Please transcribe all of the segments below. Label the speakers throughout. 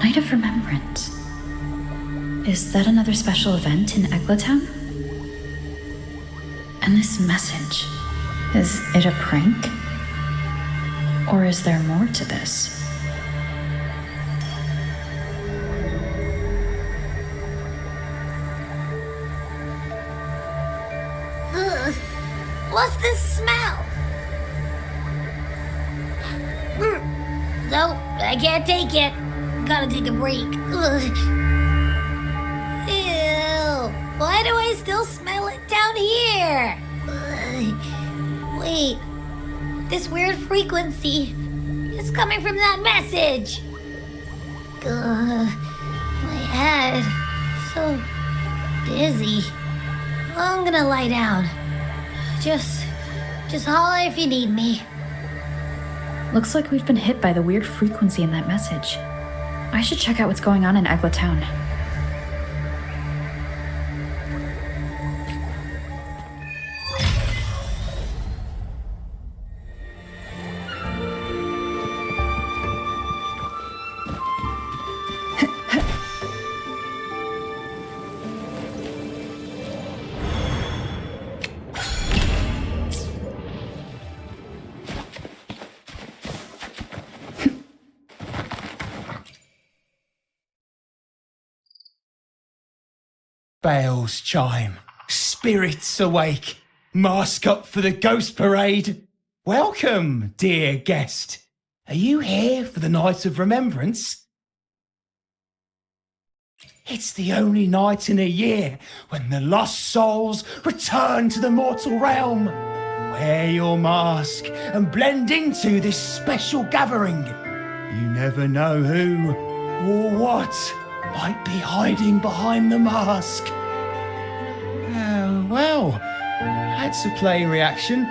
Speaker 1: Night of Remembrance. Is that another special event in Eglatown? And this message, is it a prank? Or is there more to this?
Speaker 2: What's this smell? Nope, I can't take it. Gotta take a break. Ugh. Ew, why do I still smell it down here? Ugh. Wait, this weird frequency is coming from that message. My head, so dizzy. I'm gonna lie down. Just holler if you need me.
Speaker 1: Looks like we've been hit by the weird frequency in that message. I should check out what's going on in Eglatown.
Speaker 3: Bells chime, spirits awake, mask up for the ghost parade. Welcome, dear guest. Are you here for the Night of Remembrance? It's the only night in a year when the lost souls return to the mortal realm. Wear your mask and blend into this special gathering. You never know who or what might be hiding behind the mask. Well, that's a plain reaction.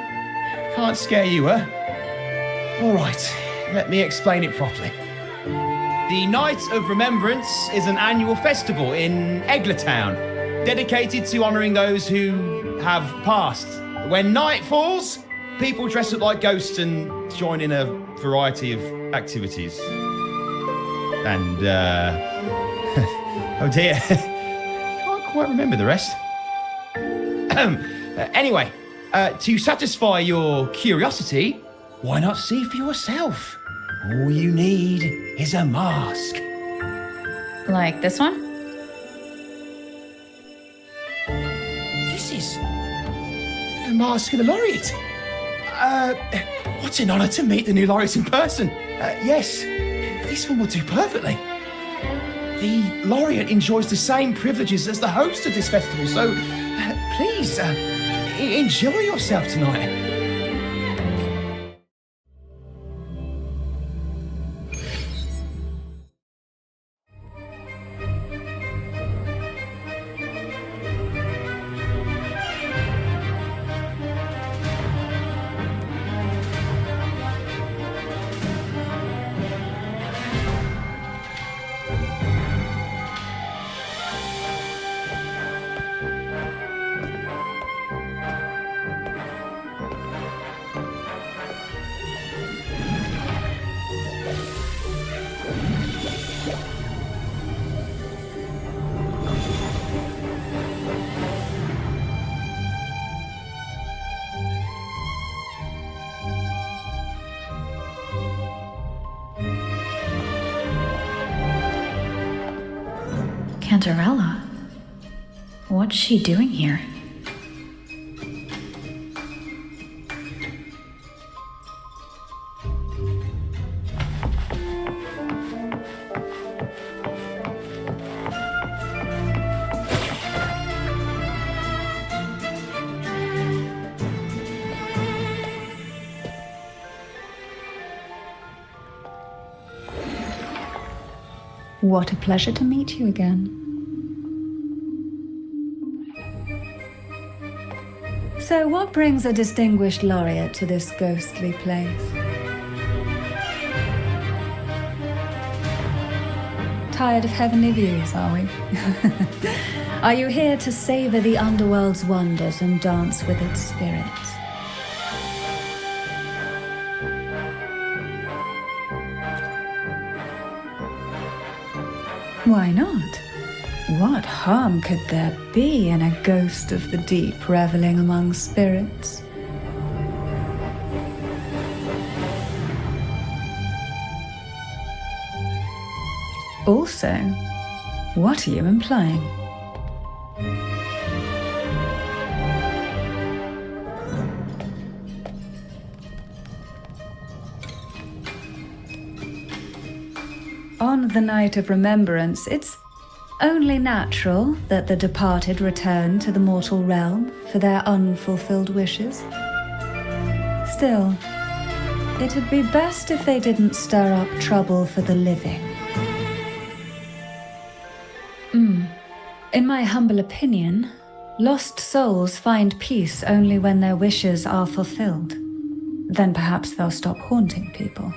Speaker 3: Can't scare you, huh? All right, let me explain it properly. The Night of Remembrance is an annual festival in Eglatown, dedicated to honouring those who have passed. When night falls, people dress up like ghosts and join in a variety of activities. And, oh dear, can't quite remember the rest. Anyway, to satisfy your curiosity, why not see for yourself? All you need is a mask.
Speaker 1: Like this one?
Speaker 3: This is the mask of the laureate. What an honour to meet the new laureate in person. Yes, this one will do perfectly. The laureate enjoys the same privileges as the host of this festival, so please enjoy yourself tonight.
Speaker 1: Cantarella? What's she doing here?
Speaker 4: What a pleasure to meet you again. So what brings a distinguished laureate to this ghostly place? Tired of heavenly views, are we? Are you here to savor the underworld's wonders and dance with its spirits? Why not? What harm could there be in a ghost of the deep reveling among spirits? Also, what are you implying? On the night of remembrance, it's only natural that the departed return to the mortal realm for their unfulfilled wishes. Still, it'd be best if they didn't stir up trouble for the living. In my humble opinion, lost souls find peace only when their wishes are fulfilled. Then perhaps they'll stop haunting people.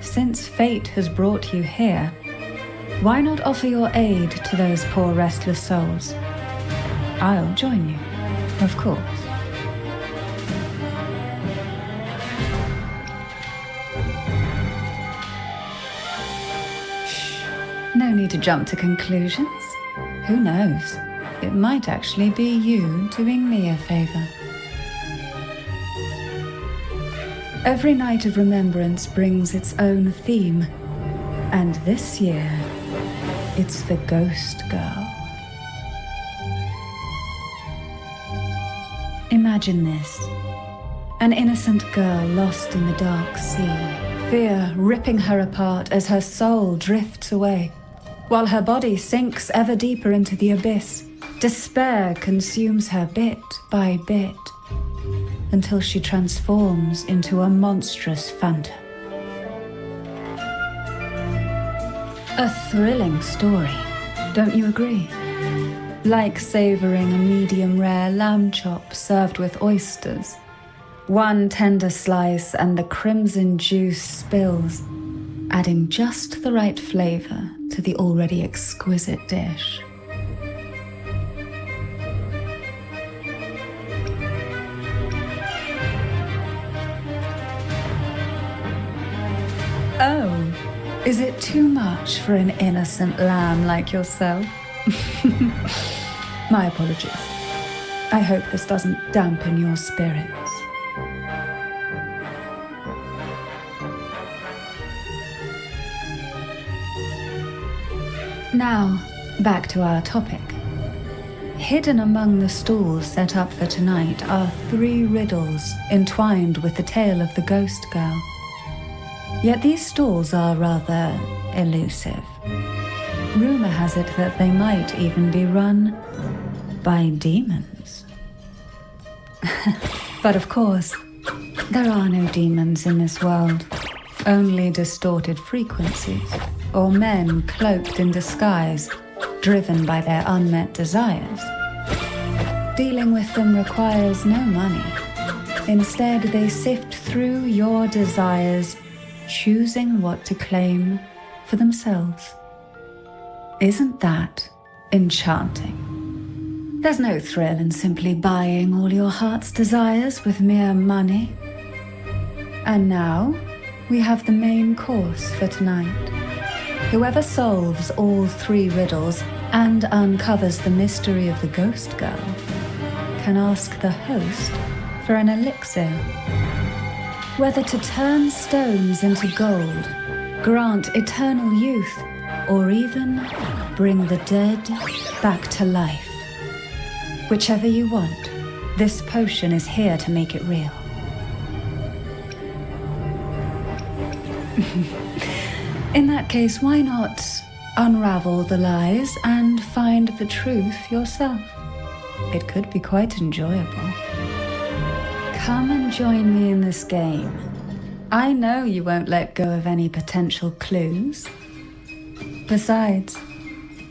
Speaker 4: Since fate has brought you here, why not offer your aid to those poor restless souls? I'll join you, of course. No need to jump to conclusions. Who knows? It might actually be you doing me a favor. Every night of remembrance brings its own theme, and this year, it's the Ghost Girl. Imagine this. An innocent girl lost in the dark sea, fear ripping her apart as her soul drifts away, while her body sinks ever deeper into the abyss. Despair consumes her bit by bit, until she transforms into a monstrous phantom. A thrilling story, don't you agree? Like savoring a medium-rare lamb chop served with oysters. One tender slice and the crimson juice spills, adding just the right flavor to the already exquisite dish. Oh, is it too much for an innocent lamb like yourself? My apologies. I hope this doesn't dampen your spirits. Now, back to our topic. Hidden among the stalls set up for tonight are 3 riddles entwined with the tale of the ghost girl. Yet these stalls are rather elusive. Rumor has it that they might even be run by demons. But of course, there are no demons in this world, only distorted frequencies, or men cloaked in disguise, driven by their unmet desires. Dealing with them requires no money. Instead, they sift through your desires, choosing what to claim for themselves. Isn't that enchanting? There's no thrill in simply buying all your heart's desires with mere money. And now, we have the main course for tonight. Whoever solves all 3 riddles and uncovers the mystery of the ghost girl can ask the host for an elixir. Whether to turn stones into gold, grant eternal youth, or even bring the dead back to life. Whichever you want, this potion is here to make it real. In that case, why not unravel the lies and find the truth yourself? It could be quite enjoyable. Come and join me in this game. I know you won't let go of any potential clues. Besides,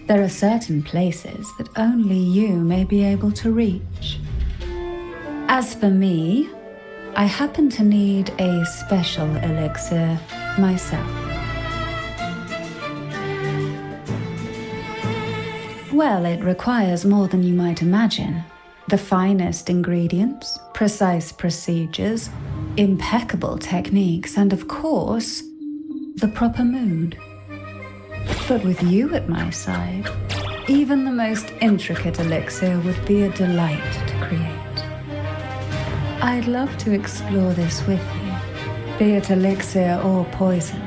Speaker 4: there are certain places that only you may be able to reach. As for me, I happen to need a special elixir myself. Well, it requires more than you might imagine. The finest ingredients, precise procedures, impeccable techniques, and of course, the proper mood. But with you at my side, even the most intricate elixir would be a delight to create. I'd love to explore this with you, be it elixir or poison.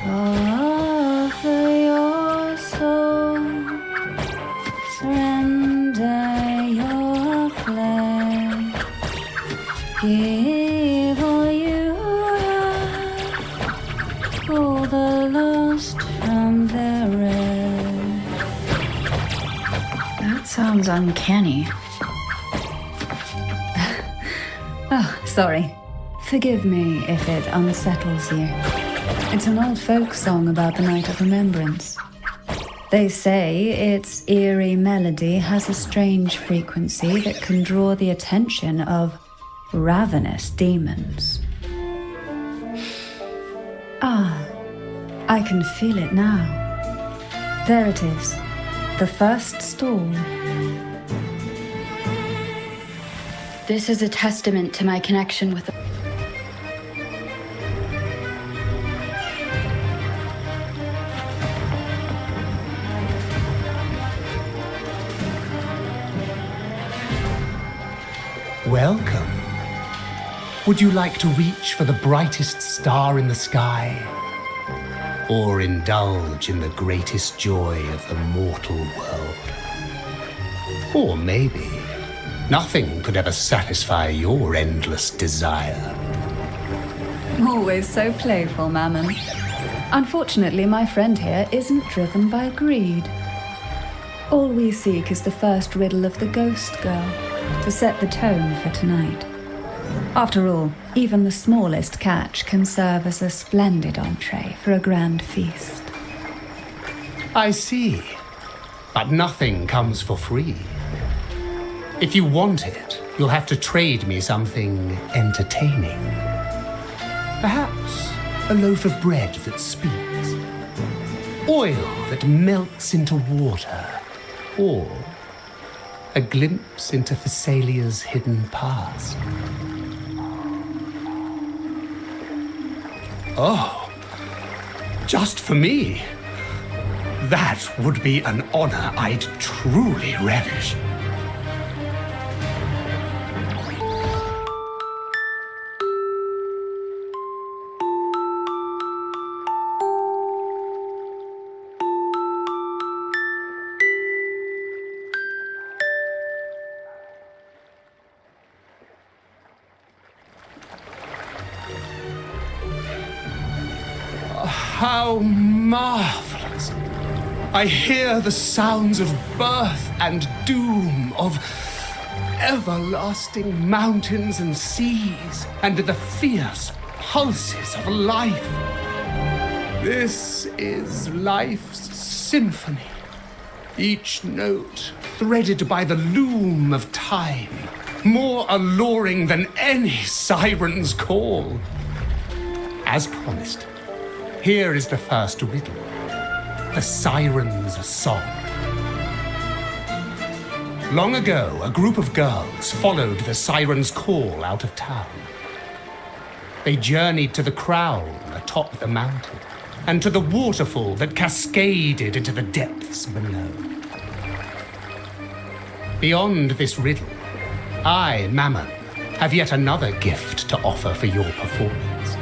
Speaker 4: Offer your soul, surrender your flesh, give all you have, pull the lost from their rest.
Speaker 1: That sounds uncanny.
Speaker 4: Oh, sorry. Forgive me if it unsettles you. It's an old folk song about the Night of Remembrance. They say its eerie melody has a strange frequency that can draw the attention of ravenous demons. Ah, I can feel it now. There it is, the first stall.
Speaker 1: This is a testament to my connection with the...
Speaker 5: Welcome. Would you like to reach for the brightest star in the sky? Or indulge in the greatest joy of the mortal world? Or maybe nothing could ever satisfy your endless desire.
Speaker 4: Always so playful, Mammon. Unfortunately, my friend here isn't driven by greed. All we seek is the first riddle of the ghost girl, to set the tone for tonight. After all, even the smallest catch can serve as a splendid entree for a grand feast.
Speaker 5: I see. But nothing comes for free. If you want it, you'll have to trade me something entertaining. Perhaps a loaf of bread that speaks, oil that melts into water, or a glimpse into Thessalia's hidden past. Oh, just for me? That would be an honor I'd truly relish. How marvelous! I hear the sounds of birth and doom, of everlasting mountains and seas, and the fierce pulses of life. This is life's symphony, each note threaded by the loom of time, more alluring than any siren's call. As promised, here is the first riddle, the siren's song. Long ago, a group of girls followed the siren's call out of town. They journeyed to the crown atop the mountain, and to the waterfall that cascaded into the depths below. Beyond this riddle, I, Mammon, have yet another gift to offer for your performance.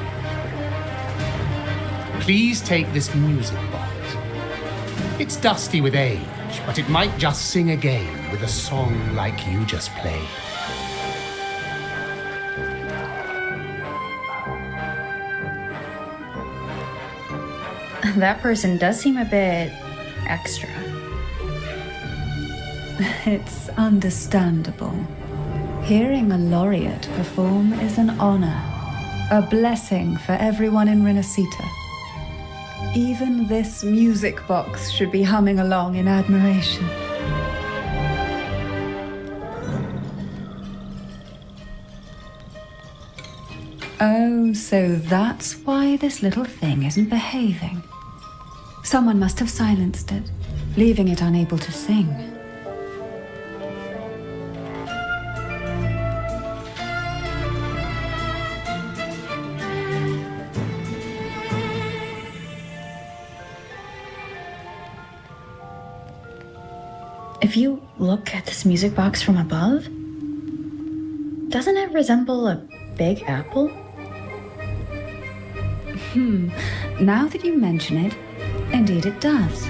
Speaker 5: Please take this music box. It's dusty with age, but it might just sing again with a song like you just played.
Speaker 1: That person does seem a bit extra.
Speaker 4: It's understandable. Hearing a laureate perform is an honor, a blessing for everyone in Renacita. Even this music box should be humming along in admiration. Oh, so that's why this little thing isn't behaving. Someone must have silenced it, leaving it unable to sing.
Speaker 1: If you look at this music box from above, doesn't it resemble a big apple?
Speaker 4: Now that you mention it, indeed it does.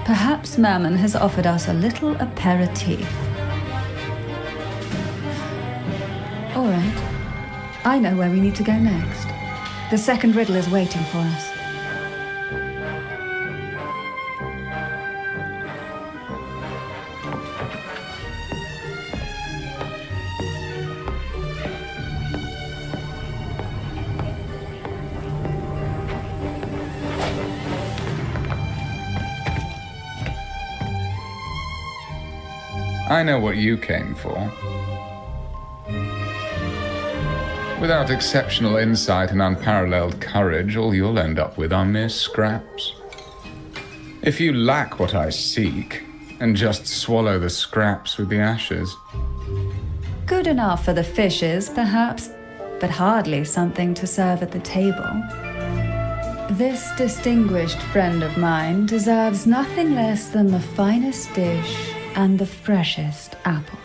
Speaker 4: Perhaps Mammon has offered us a little aperitif. All right. I know where we need to go next. The second riddle is waiting for us.
Speaker 6: I know what you came for. Without exceptional insight and unparalleled courage, all you'll end up with are mere scraps. If you lack what I seek, and just swallow the scraps with the ashes.
Speaker 4: Good enough for the fishes, perhaps, but hardly something to serve at the table. This distinguished friend of mine deserves nothing less than the finest dish and the freshest apple.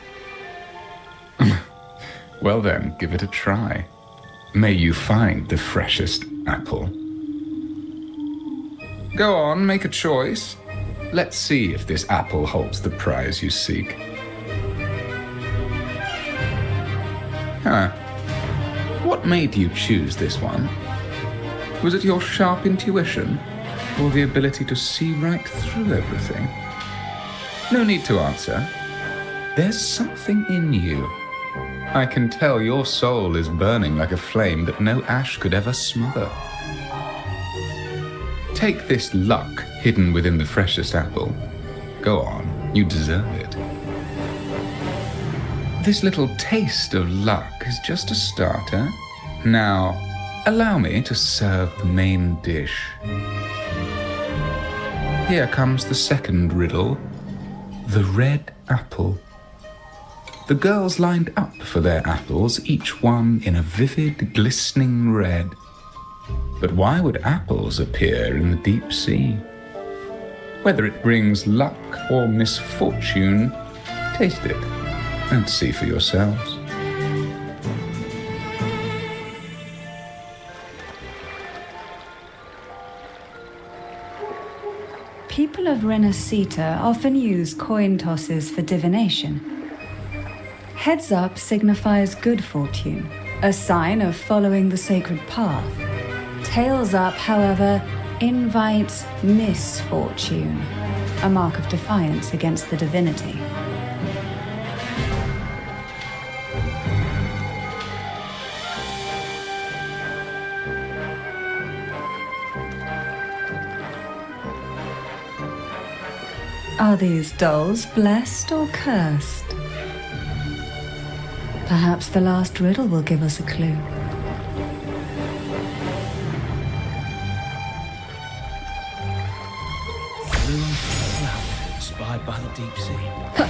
Speaker 6: Well then, give it a try. May you find the freshest apple. Go on, make a choice. Let's see if this apple holds the prize you seek. What made you choose this one? Was it your sharp intuition, or the ability to see right through everything? No need to answer. There's something in you. I can tell your soul is burning like a flame that no ash could ever smother. Take this luck hidden within the freshest apple. Go on, you deserve it. This little taste of luck is just a starter. Now, allow me to serve the main dish. Here comes the second riddle. The red apple. The girls lined up for their apples, each one in a vivid, glistening red. But why would apples appear in the deep sea? Whether it brings luck or misfortune, taste it and see for yourselves.
Speaker 4: People of Renacita often use coin tosses for divination. Heads up signifies good fortune, a sign of following the sacred path. Tails up, however, invites misfortune, a mark of defiance against the divinity. Are these dolls blessed or cursed? Perhaps the last riddle will give us a clue.
Speaker 3: Inspired by the deep sea.
Speaker 2: The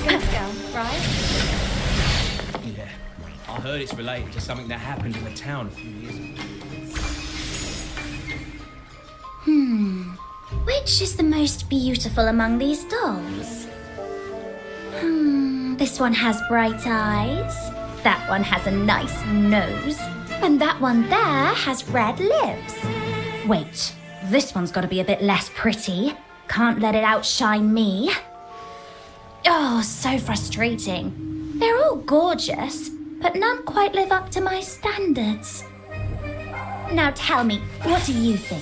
Speaker 2: ghost girl, right?
Speaker 3: Yeah, I heard it's related to something that happened in the town a few years ago.
Speaker 2: Which is the most beautiful among these dolls? This one has bright eyes. That one has a nice nose. And that one there has red lips. Wait, this one's got to be a bit less pretty. Can't let it outshine me. Oh, so frustrating. They're all gorgeous, but none quite live up to my standards. Now tell me, what do you think?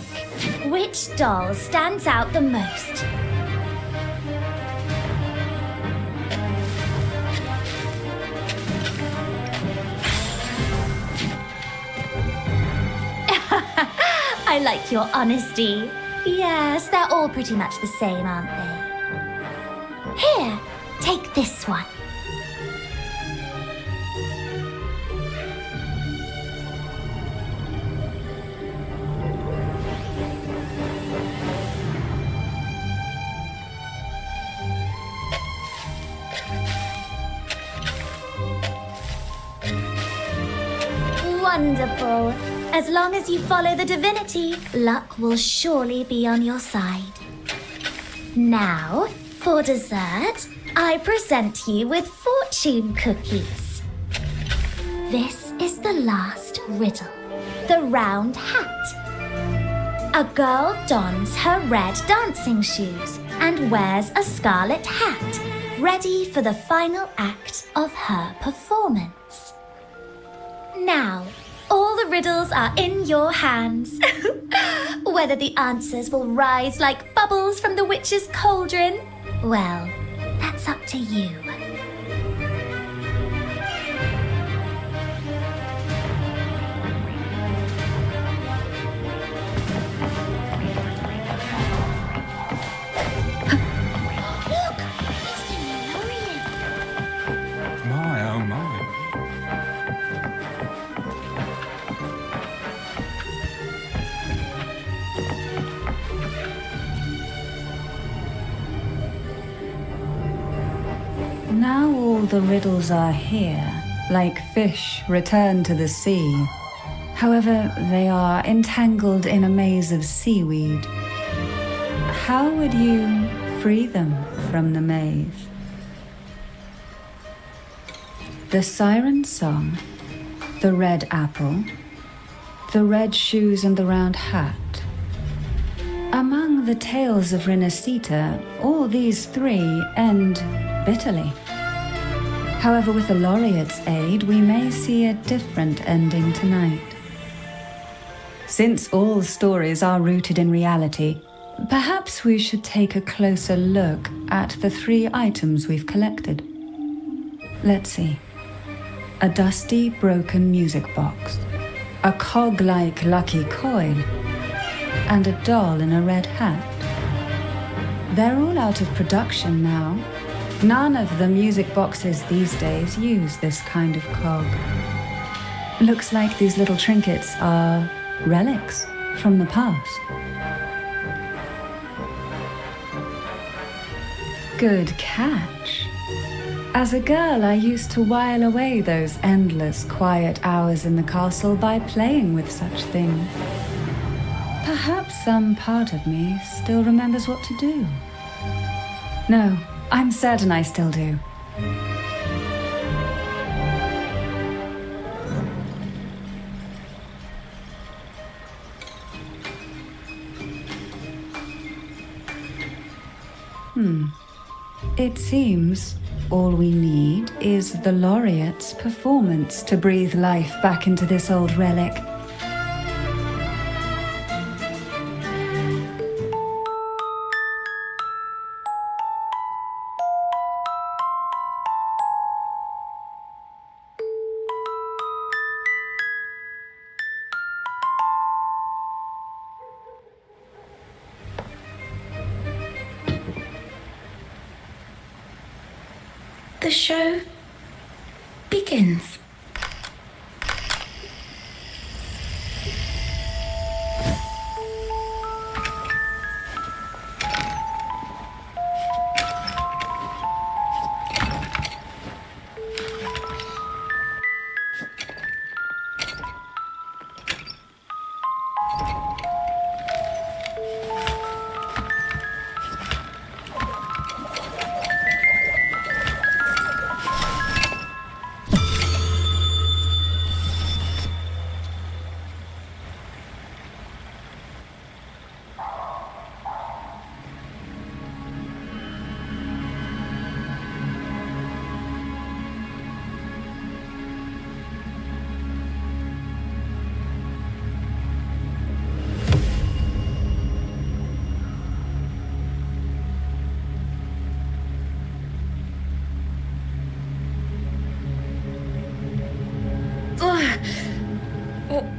Speaker 2: Which doll stands out the most? I like your honesty. Yes, they're all pretty much the same, aren't they? Here, take this one. Wonderful. As long as you follow the divinity, luck will surely be on your side. Now, for dessert, I present you with fortune cookies. This is the last riddle, the round hat. A girl dons her red dancing shoes and wears a scarlet hat, ready for the final act of her performance. Now, all the riddles are in your hands. Whether the answers will rise like bubbles from the witch's cauldron, well, that's up to you. Look! It's the new laureate.
Speaker 6: My, oh my.
Speaker 4: Now all the riddles are here, like fish returned to the sea. However, they are entangled in a maze of seaweed. How would you free them from the maze? The siren song, the red apple, the red shoes and the round hat. Among the tales of Renacita, all these three end bitterly. However, with the laureate's aid, we may see a different ending tonight. Since all stories are rooted in reality, perhaps we should take a closer look at the three items we've collected. Let's see. A dusty, broken music box, a cog-like lucky coin, and a doll in a red hat. They're all out of production now. None of the music boxes these days use this kind of cog. Looks like these little trinkets are relics from the past. Good catch. As a girl, I used to while away those endless, quiet hours in the castle by playing with such things. Perhaps some part of me still remembers what to do. No, I'm certain I still do. It seems all we need is the laureate's performance to breathe life back into this old relic.
Speaker 1: The show begins.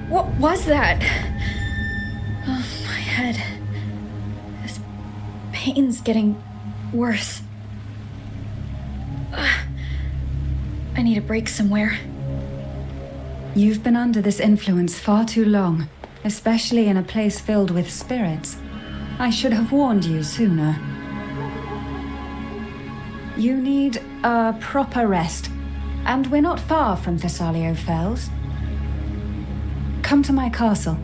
Speaker 1: What was that? Oh, my head. This pain's getting worse. I need a break somewhere.
Speaker 4: You've been under this influence far too long, especially in a place filled with spirits. I should have warned you sooner. You need a proper rest, and we're not far from Thessalio Fells. Come to my castle.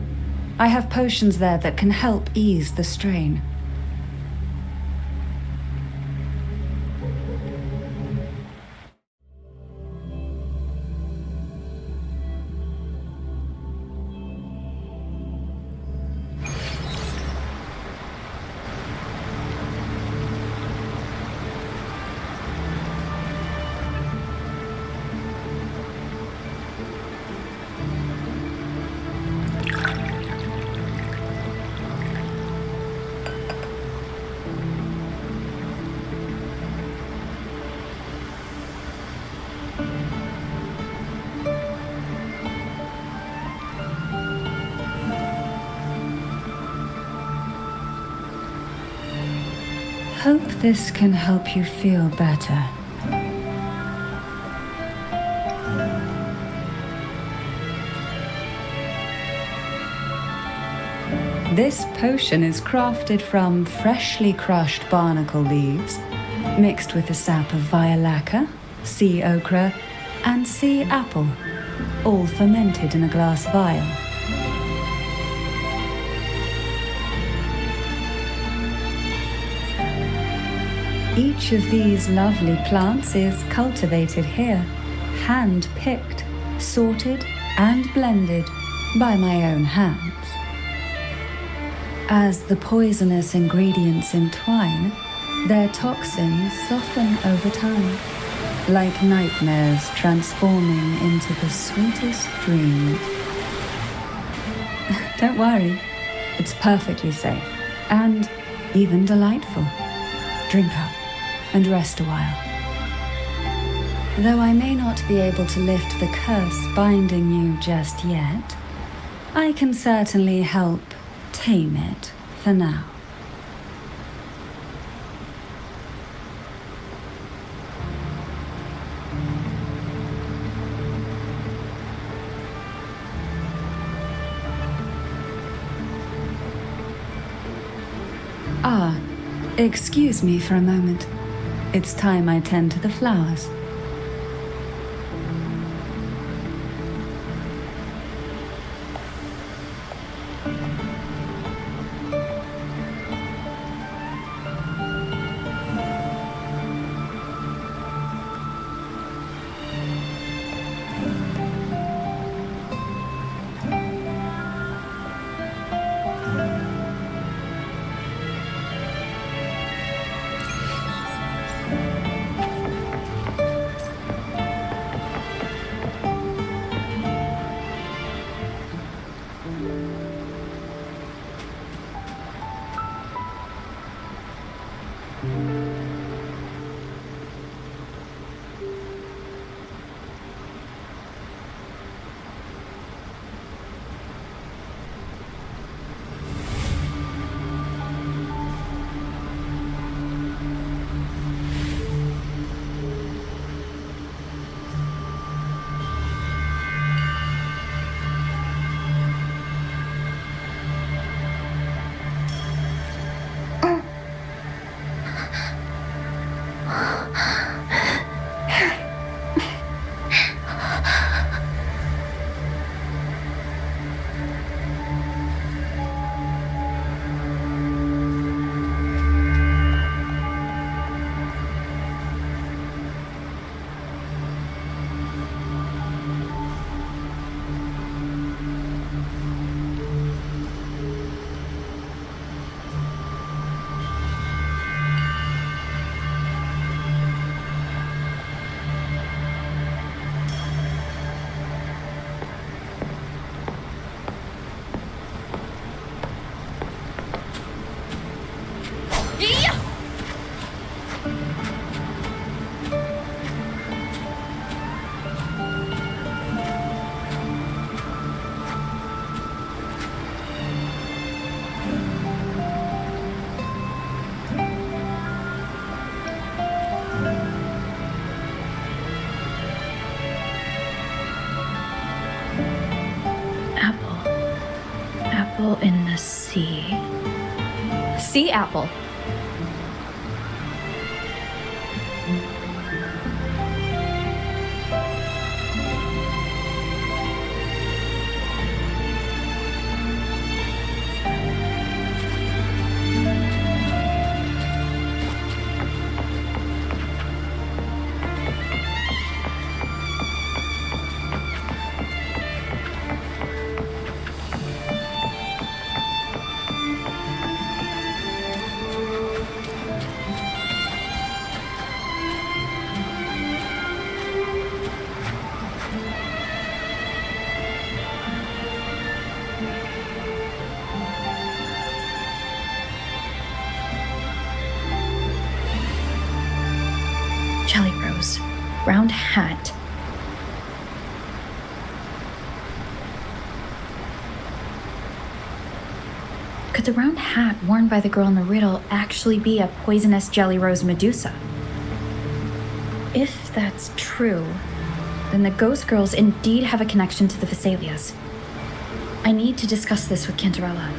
Speaker 4: I have potions there that can help ease the strain. Hope this can help you feel better. This potion is crafted from freshly crushed barnacle leaves, mixed with the sap of violaca, sea okra, and sea apple, all fermented in a glass vial. Each of these lovely plants is cultivated here, hand-picked, sorted, and blended by my own hands. As the poisonous ingredients entwine, their toxins soften over time, like nightmares transforming into the sweetest dreams. Don't worry, it's perfectly safe and even delightful. Drink up and rest a while. Though I may not be able to lift the curse binding you just yet, I can certainly help tame it for now. Ah, excuse me for a moment. It's time I tend to the flowers.
Speaker 1: Apple in the sea. Sea apple. round hat. Could the round hat worn by the girl in the riddle actually be a poisonous jelly rose Medusa? If that's true, then the ghost girls indeed have a connection to the Vesalias. I need to discuss this with Cantarella.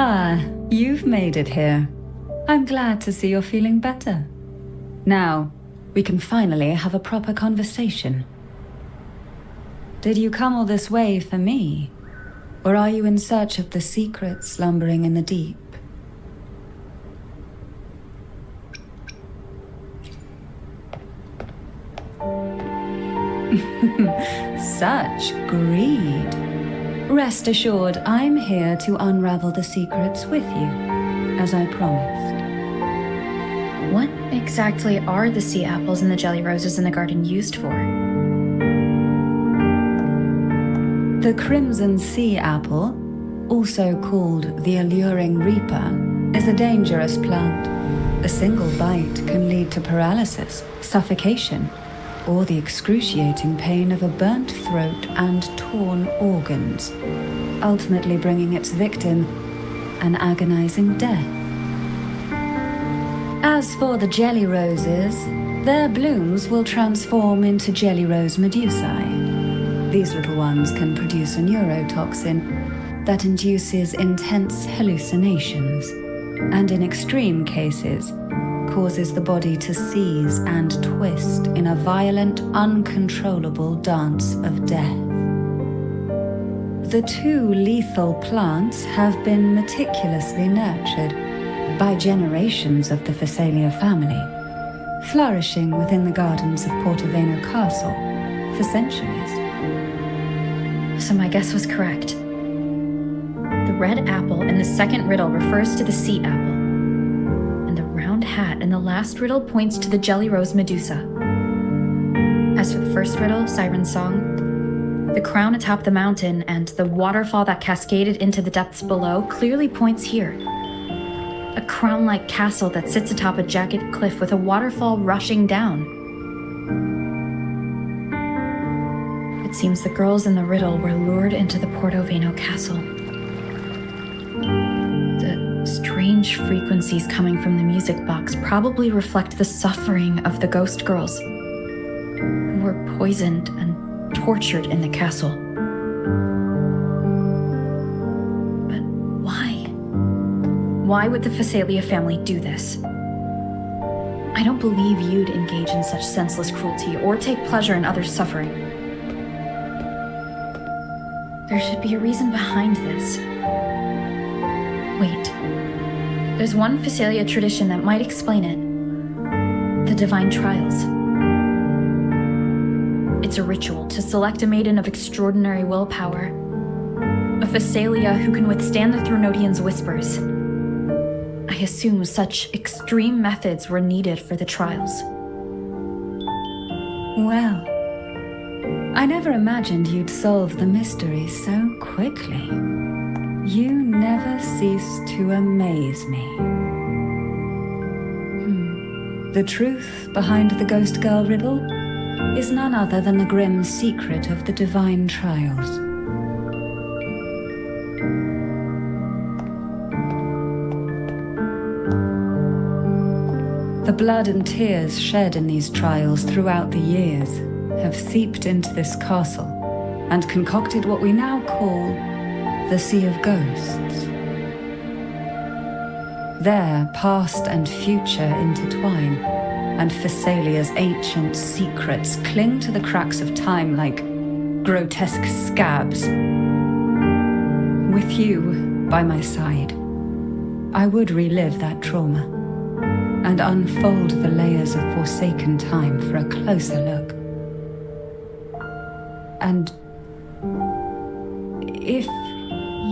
Speaker 4: Ah, you've made it here. I'm glad to see you're feeling better. Now, we can finally have a proper conversation. Did you come all this way for me? Or are you in search of the secret slumbering in the deep? Such greed. Rest assured, I'm here to unravel the secrets with you, as I promised.
Speaker 1: What exactly are the sea apples and the jelly roses in the garden used for?
Speaker 4: The crimson sea apple, also called the alluring reaper, is a dangerous plant. A single bite can lead to paralysis, suffocation, or the excruciating pain of a burnt throat and torn organs, ultimately bringing its victim an agonizing death. As for the jelly roses, their blooms will transform into jelly rose medusae. These little ones can produce a neurotoxin that induces intense hallucinations, and in extreme cases, causes the body to seize and twist in a violent, uncontrollable dance of death. The two lethal plants have been meticulously nurtured by generations of the Phasalia family, flourishing within the gardens of Portoveno Castle for centuries.
Speaker 1: So my guess was correct. The red apple in the second riddle refers to the sea apple, and the round hat in the last riddle points to the jelly rose Medusa. As for the first riddle, Siren's Song, the crown atop the mountain and the waterfall that cascaded into the depths below clearly points here. A crown-like castle that sits atop a jagged cliff with a waterfall rushing down. It seems the girls in the riddle were lured into the Portoveno castle. The strange frequencies coming from the music box probably reflect the suffering of the ghost girls, who were poisoned and tortured in the castle. But why? Why would the Phasalia family do this? I don't believe you'd engage in such senseless cruelty or take pleasure in others' suffering. There should be a reason behind this. Wait. There's one Phasalia tradition that might explain it. The Divine Trials. It's a ritual to select a maiden of extraordinary willpower. A Phasalia who can withstand the Thronodians' whispers. I assume such extreme methods were needed for the trials.
Speaker 4: Well, I never imagined you'd solve the mystery so quickly. You never cease to amaze me. The truth behind the Ghost Girl riddle is none other than the grim secret of the Divine Trials. blood and tears shed in these trials throughout the years have seeped into this castle and concocted what we now call the Sea of Ghosts. There, past and future intertwine, and Thessalia's ancient secrets cling to the cracks of time like grotesque scabs. With you by my side, I would relive that trauma and unfold the layers of forsaken time for a closer look. And if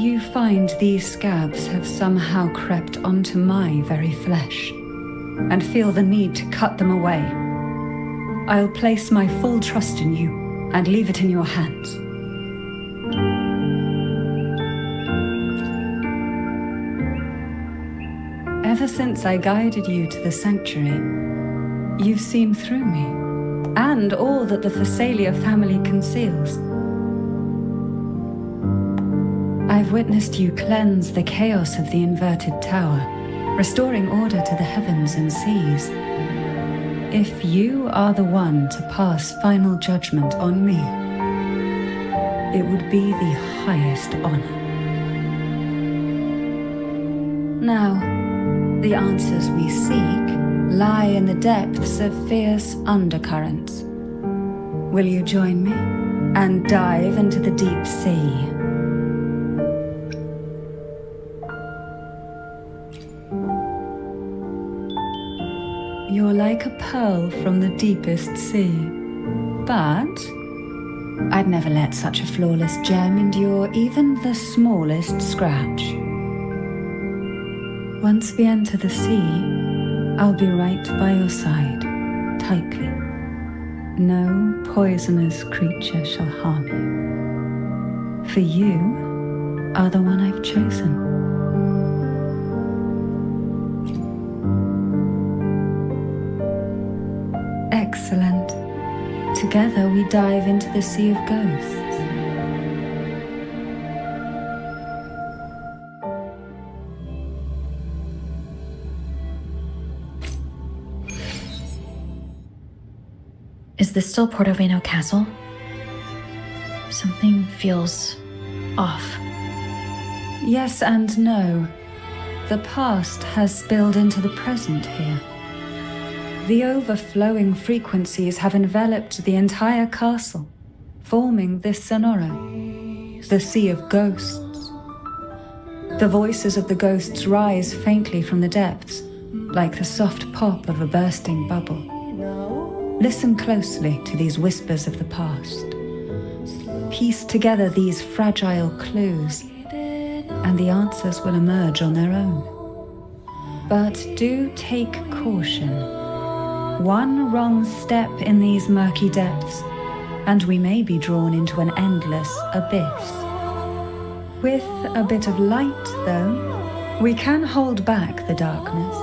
Speaker 4: you find these scabs have somehow crept onto my very flesh and feel the need to cut them away, I'll place my full trust in you and leave it in your hands. Ever since I guided you to the sanctuary, you've seen through me, and all that the Thessalia family conceals. I've witnessed you cleanse the chaos of the inverted tower, restoring order to the heavens and seas. If you are the one to pass final judgment on me, it would be the highest honor. Now, the answers we seek lie in the depths of fierce undercurrents. Will you join me and dive into the deep sea? You're like a pearl from the deepest sea, but I'd never let such a flawless gem endure even the smallest scratch. Once we enter the sea, I'll be right by your side, tightly. No poisonous creature shall harm you, for you are the one I've chosen. Excellent. Together we dive into the Sea of Ghosts.
Speaker 1: Is this still Portoveno Castle? Something feels off.
Speaker 4: Yes and no. The past has spilled into the present here. The overflowing frequencies have enveloped the entire castle, forming this sonoro, the Sea of Ghosts. The voices of the ghosts rise faintly from the depths, like the soft pop of a bursting bubble. Listen closely to these whispers of the past. Piece together these fragile clues, and the answers will emerge on their own. But do take caution. One wrong step in these murky depths, and we may be drawn into an endless abyss. With a bit of light, though, we can hold back the darkness.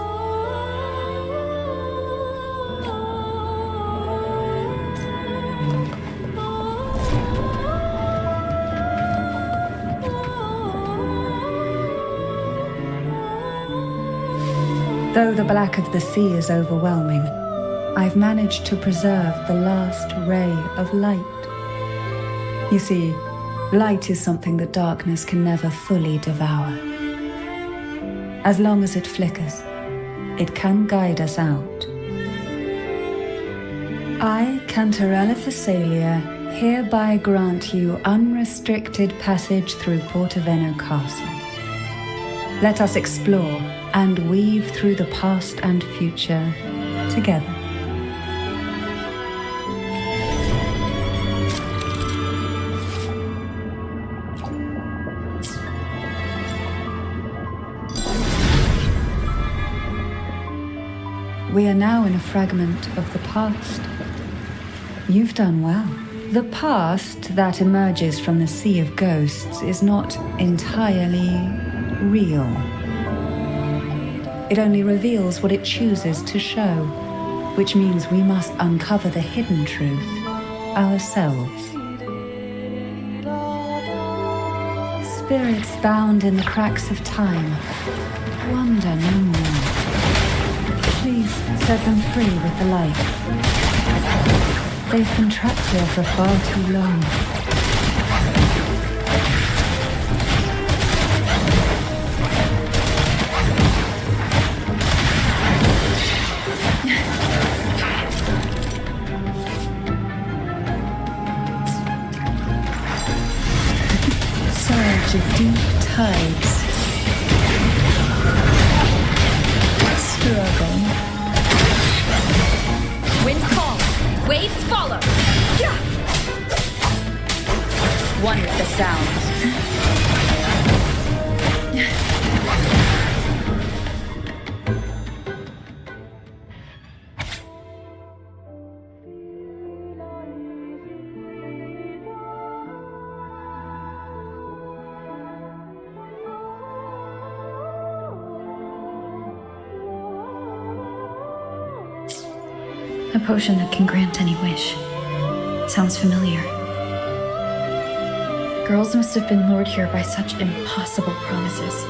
Speaker 4: Though the black of the sea is overwhelming, I've managed to preserve the last ray of light. You see, light is something that darkness can never fully devour. As long as it flickers, it can guide us out. I, Cantarella Thessalia, hereby grant you unrestricted passage through Portoveno Castle. Let us explore and weave through the past and future together. We are now in a fragment of the past. You've done well. The past that emerges from the Sea of Ghosts is not entirely real. It only reveals what it chooses to show, which means we must uncover the hidden truth ourselves. Spirits bound in the cracks of time, wonder no more. Please set them free with the light. They've been trapped here for far too long. Surge of deep tides. Struggle.
Speaker 1: Wind calls, waves follow. Yeah. One with the sound. A potion that can grant any wish. Sounds familiar. Girls must have been lured here by such impossible promises.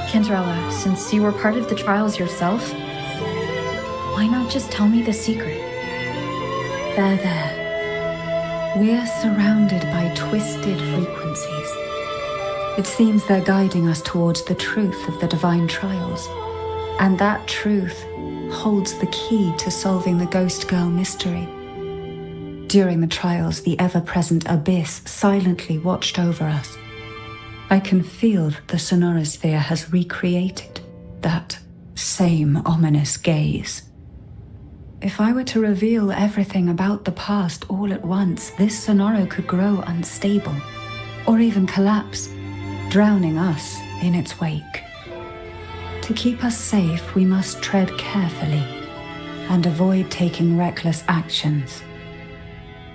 Speaker 1: Cantarella, since you were part of the trials yourself, why not just tell me the secret?
Speaker 4: There. We're surrounded by twisted frequencies. It seems they're guiding us towards the truth of the divine trials. And that truth holds the key to solving the Ghost Girl mystery. During the trials, the ever-present abyss silently watched over us. I can feel that the sonorosphere has recreated that same ominous gaze. If I were to reveal everything about the past all at once, this sonoro could grow unstable, or even collapse, drowning us in its wake. To keep us safe, we must tread carefully and avoid taking reckless actions.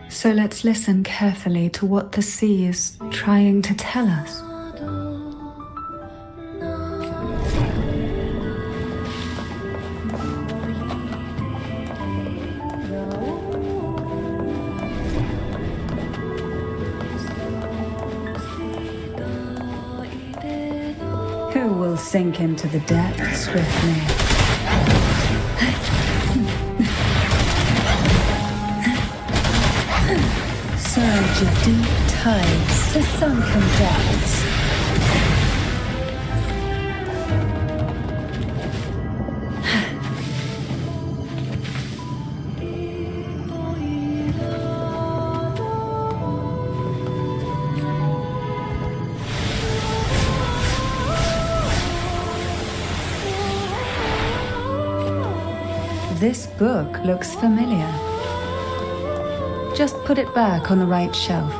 Speaker 4: So let's listen carefully to what the sea is trying to tell us. Who will sink into the depths with me? Surge of deep tides to sunken depths. This book looks familiar. Just put it back on the right shelf,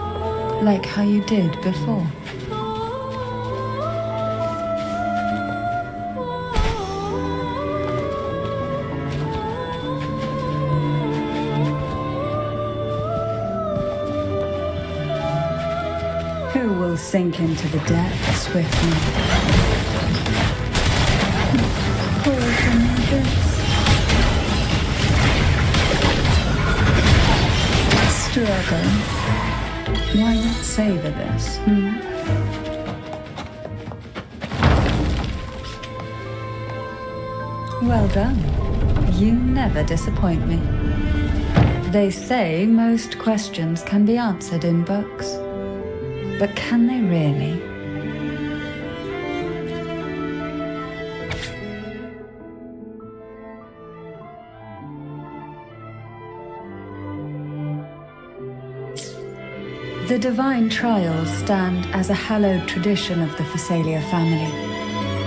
Speaker 4: like how you did before. Who will sink into the depths with me? Pour from the abyss. Struggle. Why not savor this? Well done. You never disappoint me. They say most questions can be answered in books. But can they really? The divine trials stand as a hallowed tradition of the Phasalia family,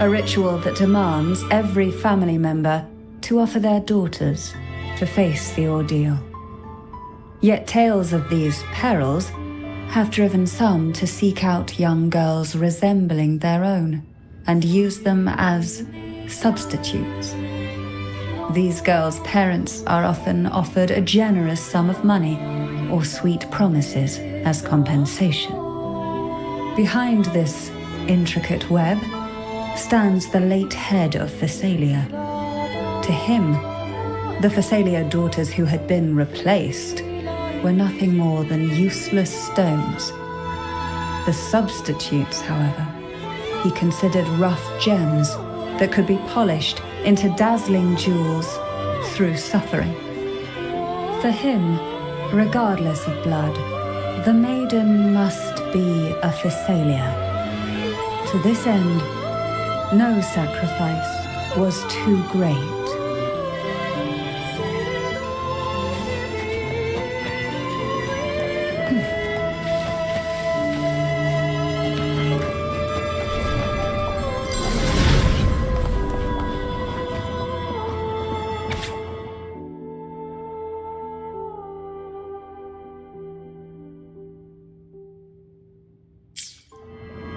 Speaker 4: a ritual that demands every family member to offer their daughters to face the ordeal. Yet tales of these perils have driven some to seek out young girls resembling their own and use them as substitutes. These girls' parents are often offered a generous sum of money or sweet promises as compensation. Behind this intricate web stands the late head of Phasalia. To him, the Phasalia daughters who had been replaced were nothing more than useless stones. The substitutes, however, he considered rough gems that could be polished into dazzling jewels through suffering. For him, regardless of blood, the maiden must be a Physalia. To this end, no sacrifice was too great.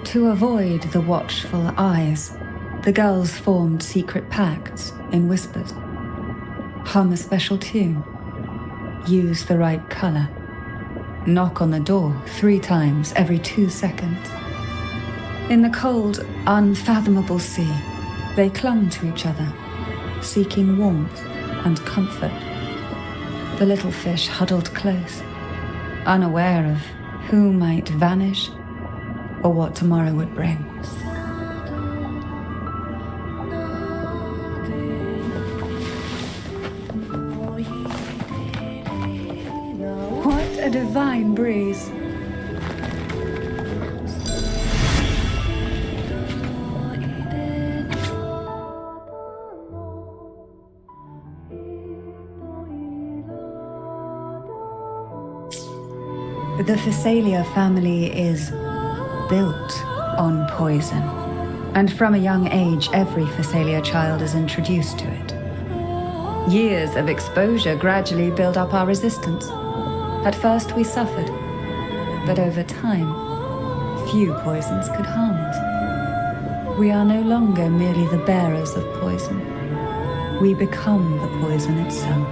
Speaker 4: To avoid the watchful eyes, the girls formed secret pacts in whispers. Hum a special tune. Use the right color. Knock on the door 3 times every 2 seconds. In the cold, unfathomable sea, they clung to each other, seeking warmth and comfort. The little fish huddled close, unaware of who might vanish or what tomorrow would bring. What a divine breeze. The Physalia family is built on poison, and from a young age every Physalia child is introduced to it. Years of exposure gradually build up our resistance. At first we suffered, but over time, few poisons could harm us. We are no longer merely the bearers of poison. We become the poison itself.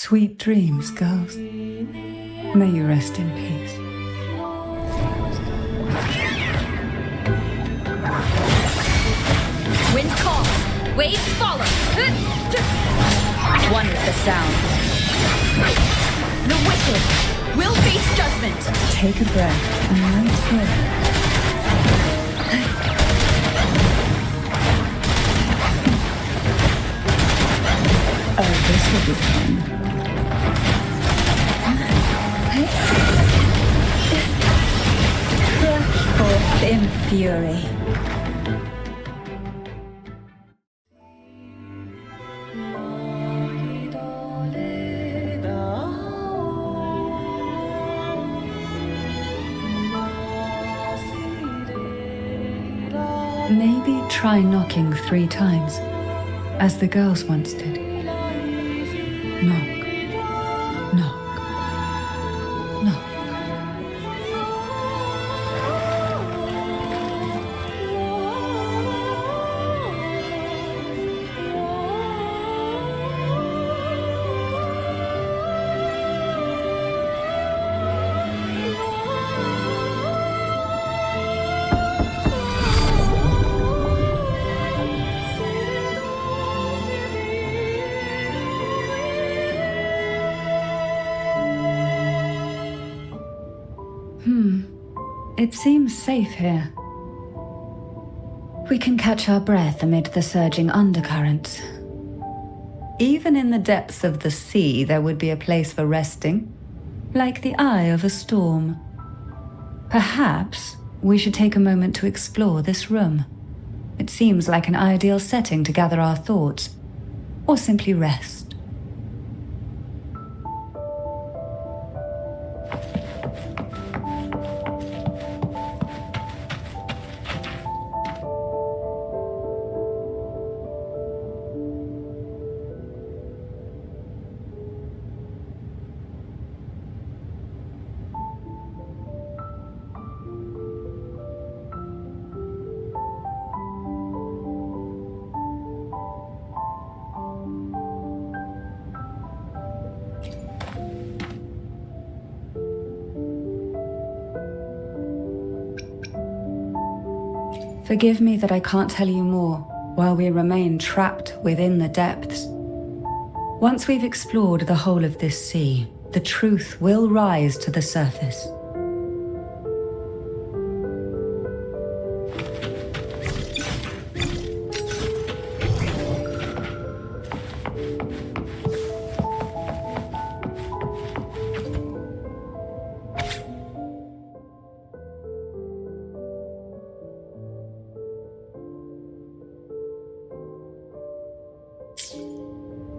Speaker 4: Sweet dreams, girls. May you rest in peace.
Speaker 1: Wind calls, waves follow. One with the sound. The wicked will face judgment.
Speaker 4: Take a breath and wait here. Oh, this will be fun. Crush forth in fury. Maybe try knocking 3 times, as the girls once did. Knock. Knock. Knock. It seems safe here. We can catch our breath amid the surging undercurrents. Even in the depths of the sea, there would be a place for resting, like the eye of a storm. Perhaps we should take a moment to explore this room. It seems like an ideal setting to gather our thoughts, or simply rest. Forgive me that I can't tell you more while we remain trapped within the depths. Once we've explored the whole of this sea, the truth will rise to the surface.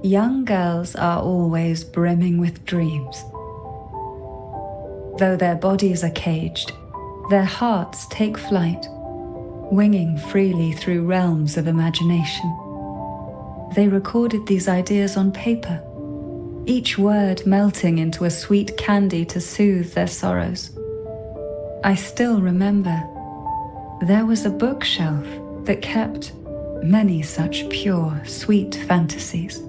Speaker 4: Young girls are always brimming with dreams. Though their bodies are caged, their hearts take flight, winging freely through realms of imagination. They recorded these ideas on paper, each word melting into a sweet candy to soothe their sorrows. I still remember there was a bookshelf that kept many such pure, sweet fantasies.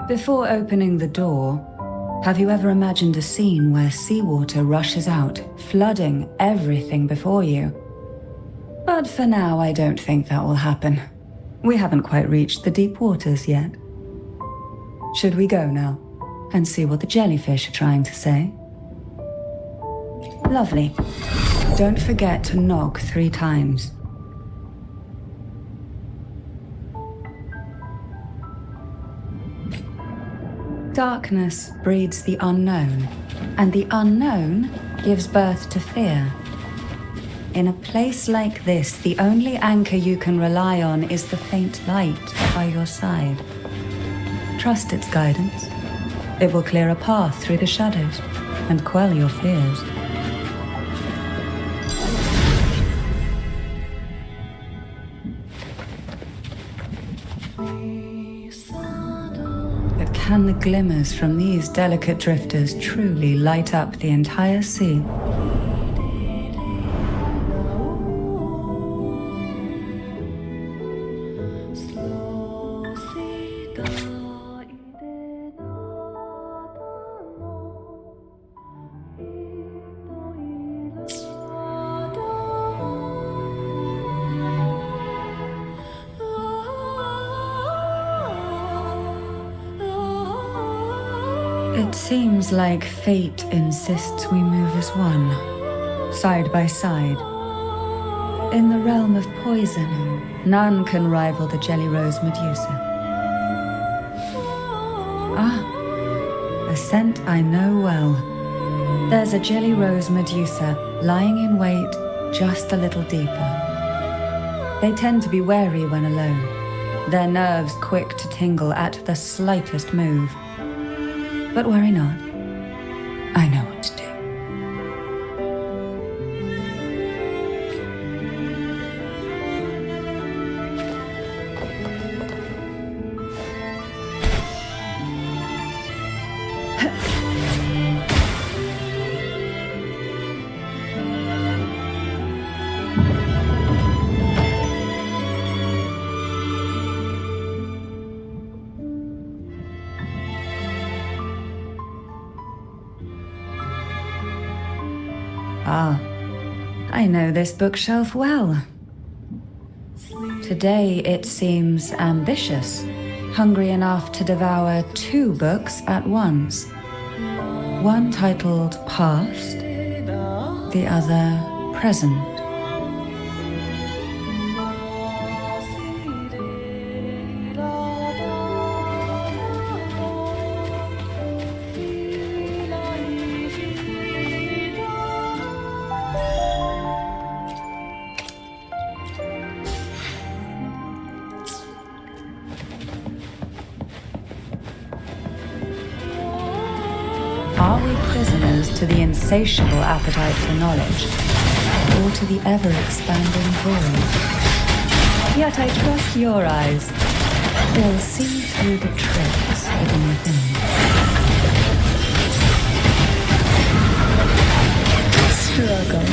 Speaker 4: Before opening the door, have you ever imagined a scene where seawater rushes out, flooding everything before you? But for now, I don't think that will happen. We haven't quite reached the deep waters yet. Should we go now and see what the jellyfish are trying to say? Lovely. Don't forget to knock 3 times. Darkness breeds the unknown, and the unknown gives birth to fear. In a place like this, the only anchor you can rely on is the faint light by your side. Trust its guidance. It will clear a path through the shadows and quell your fears. Can the glimmers from these delicate drifters truly light up the entire sea? It seems like fate insists we move as one, side by side. In the realm of poison, none can rival the Jelly Rose Medusa. Ah, a scent I know well. There's a Jelly Rose Medusa lying in wait just a little deeper. They tend to be wary when alone, their nerves quick to tingle at the slightest move. But worry not. I know what to do. Ah, I know this bookshelf well. Today it seems ambitious, hungry enough to devour 2 books at once. One titled Past, the other present. Are we prisoners to the insatiable appetite for knowledge, or to the ever-expanding void? Yet I trust your eyes. They'll see through the tricks hidden within. Struggle.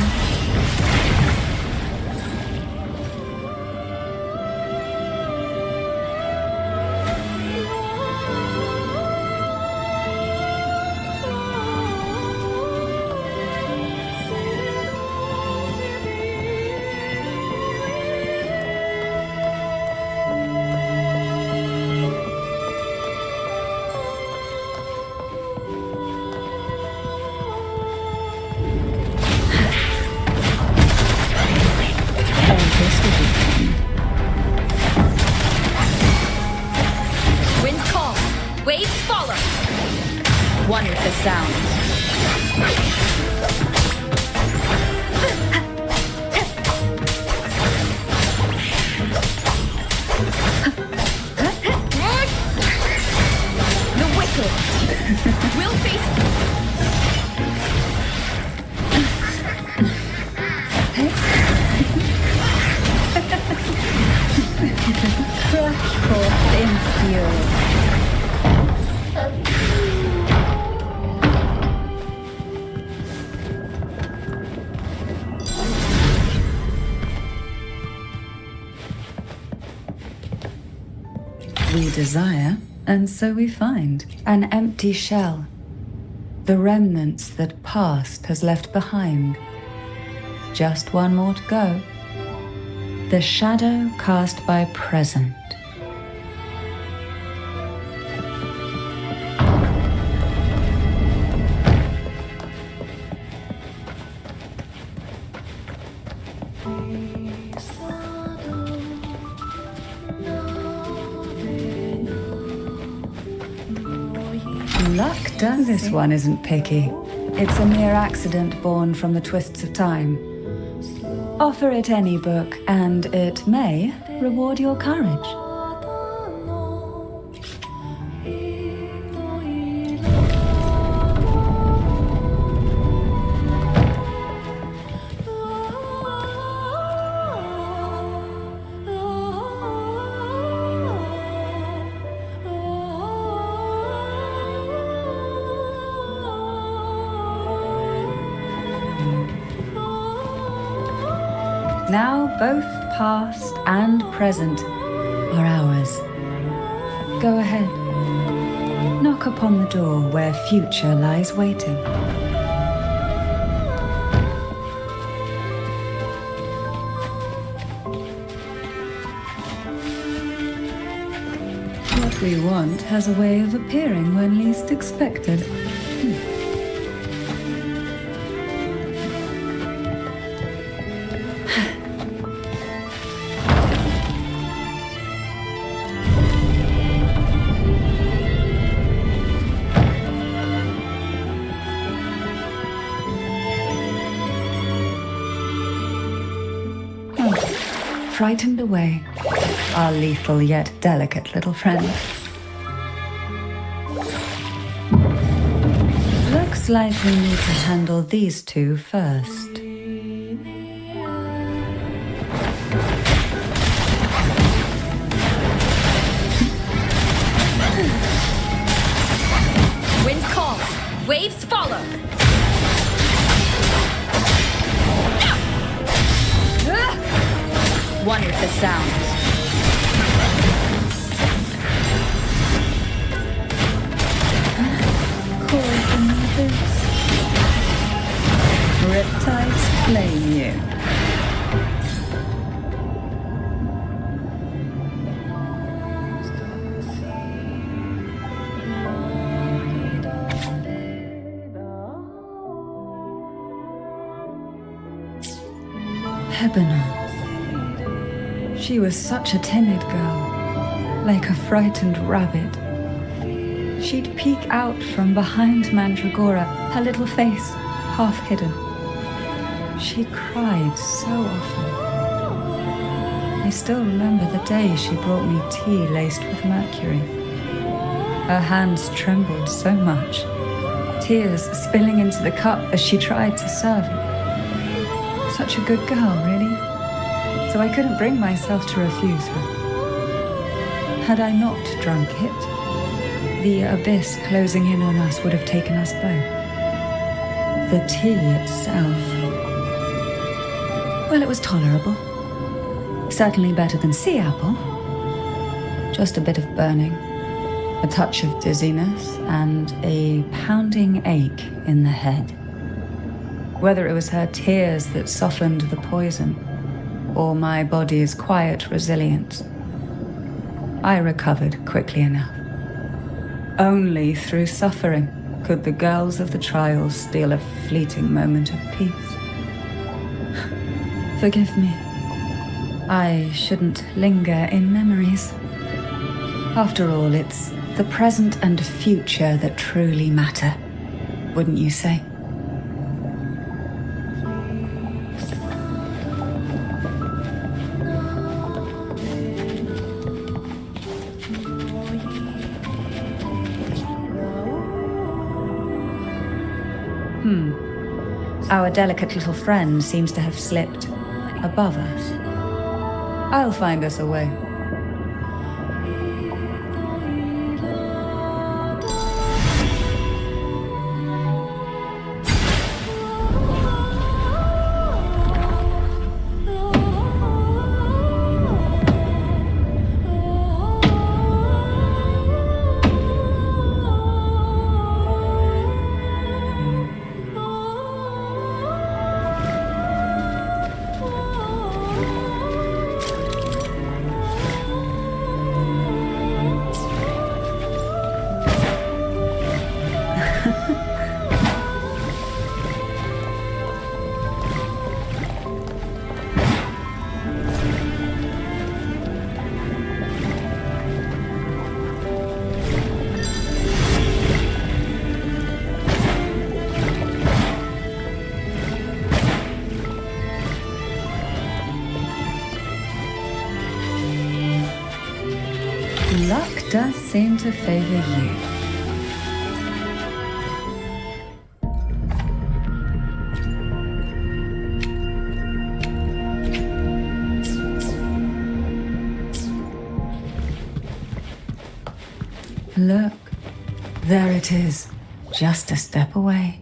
Speaker 1: Wind calls, waves follow. One with the sound. The wicked will face.
Speaker 4: Crush forth in fury. We desire, and so we find, an empty shell. The remnants that past has left behind. Just one more to go. The shadow cast by present. Luck does. This one isn't picky. It's a mere accident born from the twists of time. Offer it any book, and it may reward your courage. Now both past and present are ours. Go ahead. Knock upon the door where future lies waiting. What we want has a way of appearing when least expected. Frightened away, our lethal yet delicate little friend. Looks like we need to handle these two first.
Speaker 1: Wind calls, waves follow. One with the sound.
Speaker 4: Call from the abyss. Riptides Lebanon. She was such a timid girl, like a frightened rabbit. She'd peek out from behind Mandragora, her little face half hidden. She cried so often. I still remember the day she brought me tea laced with mercury. Her hands trembled so much, tears spilling into the cup as she tried to serve it. Such a good girl, really. So I couldn't bring myself to refuse her. Had I not drunk it, the abyss closing in on us would have taken us both. The tea itself, well, it was tolerable. Certainly better than sea apple. Just a bit of burning, a touch of dizziness, and a pounding ache in the head. Whether it was her tears that softened the poison, or my body's quiet resilience, I recovered quickly enough. Only through suffering could the girls of the trials steal a fleeting moment of peace. Forgive me. I shouldn't linger in memories. After all, it's the present and future that truly matter, wouldn't you say? Our delicate little friend seems to have slipped above us. I'll find us a way. Luck does seem to favor you. Look, there it is, just a step away.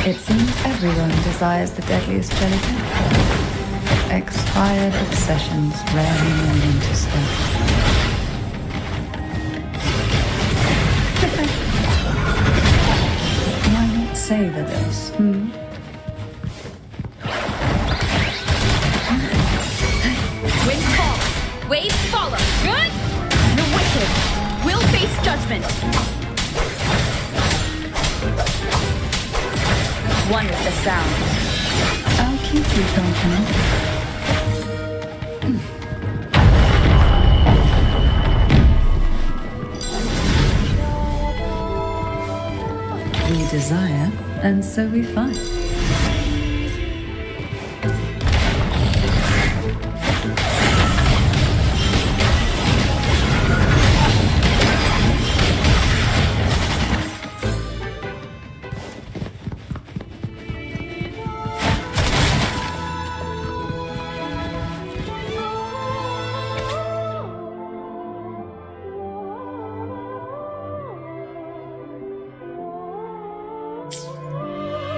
Speaker 4: It seems everyone desires the deadliest gelatin. Expired obsessions rarely know when to stop. Why not savor this,
Speaker 1: Winds fall, waves follow. Good? The wicked will face judgment. One with the sound.
Speaker 4: I'll keep you company. We desire, and so we find.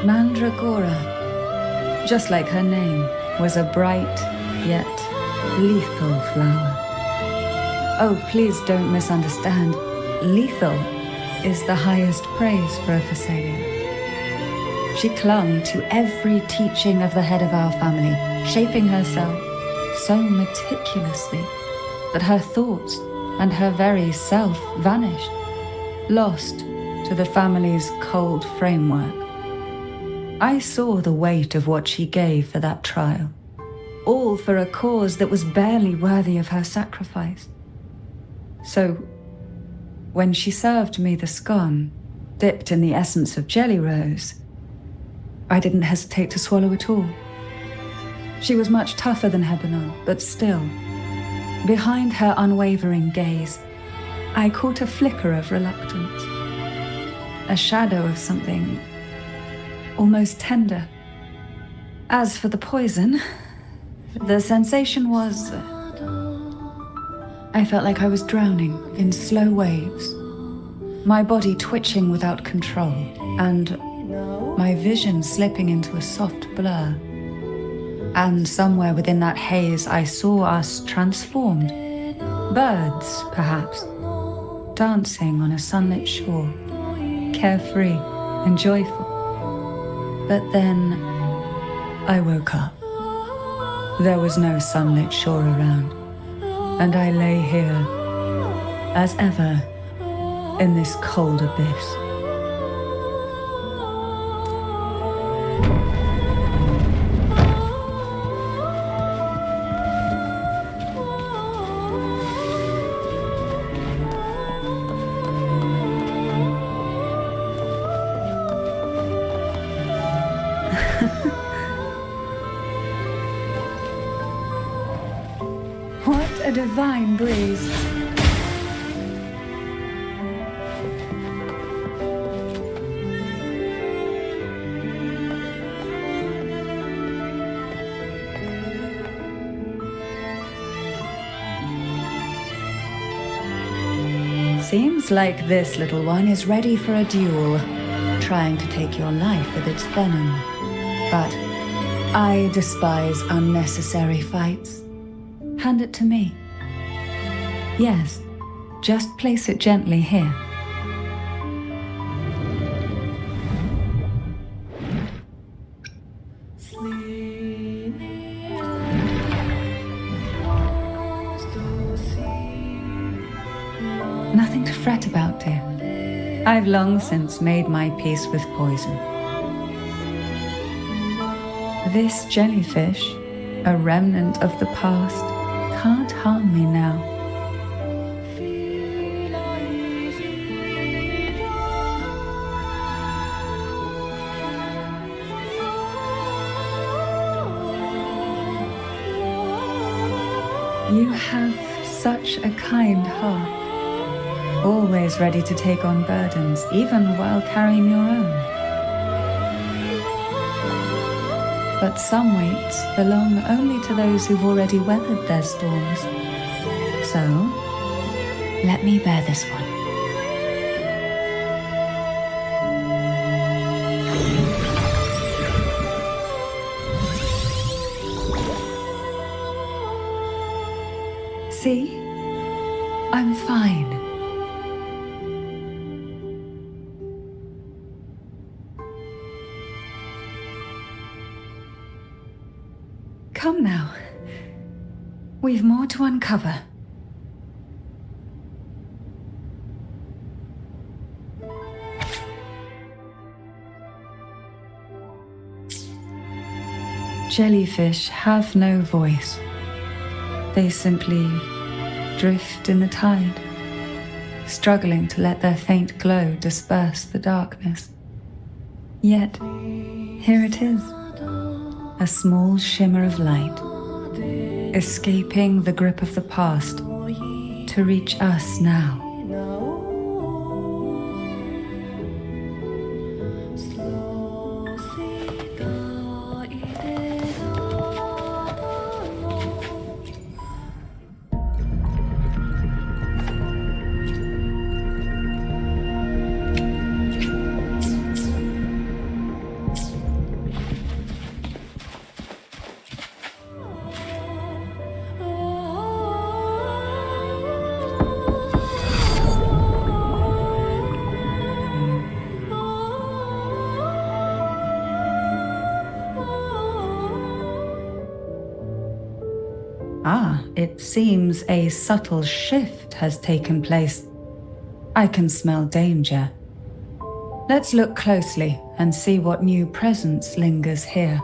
Speaker 4: Mandragora, just like her name, was a bright yet lethal flower. Oh, please don't misunderstand. Lethal is the highest praise for a Thessalian. She clung to every teaching of the head of our family, shaping herself so meticulously that her thoughts and her very self vanished, lost to the family's cold framework. I saw the weight of what she gave for that trial, all for a cause that was barely worthy of her sacrifice. So, when she served me the scone, dipped in the essence of jelly rose, I didn't hesitate to swallow it all. She was much tougher than Hebanon, but still, behind her unwavering gaze, I caught a flicker of reluctance, a shadow of something almost tender. As for the poison, the sensation was... I felt like I was drowning in slow waves, my body twitching without control, and my vision slipping into a soft blur. And somewhere within that haze, I saw us transformed. Birds, perhaps, dancing on a sunlit shore, carefree and joyful. But then I woke up. There was no sunlit shore around, and I lay here, as ever, in this cold abyss. What a divine breeze. Seems like this little one is ready for a duel, trying to take your life with its venom. But I despise unnecessary fights. Hand it to me. Yes, just place it gently here. Nothing to fret about, dear. I've long since made my peace with poison. This jellyfish, a remnant of the past, can't harm me now. You have such a kind heart, always ready to take on burdens, even while carrying your own. But some weights belong only to those who've already weathered their storms. So, let me bear this one. See? I'm fine. Come now. We've more to uncover. Jellyfish have no voice. They simply drift in the tide, struggling to let their faint glow disperse the darkness. Yet, here it is, a small shimmer of light, escaping the grip of the past to reach us now. it seems a subtle shift has taken place. I can smell danger. Let's look closely and see what new presence lingers here.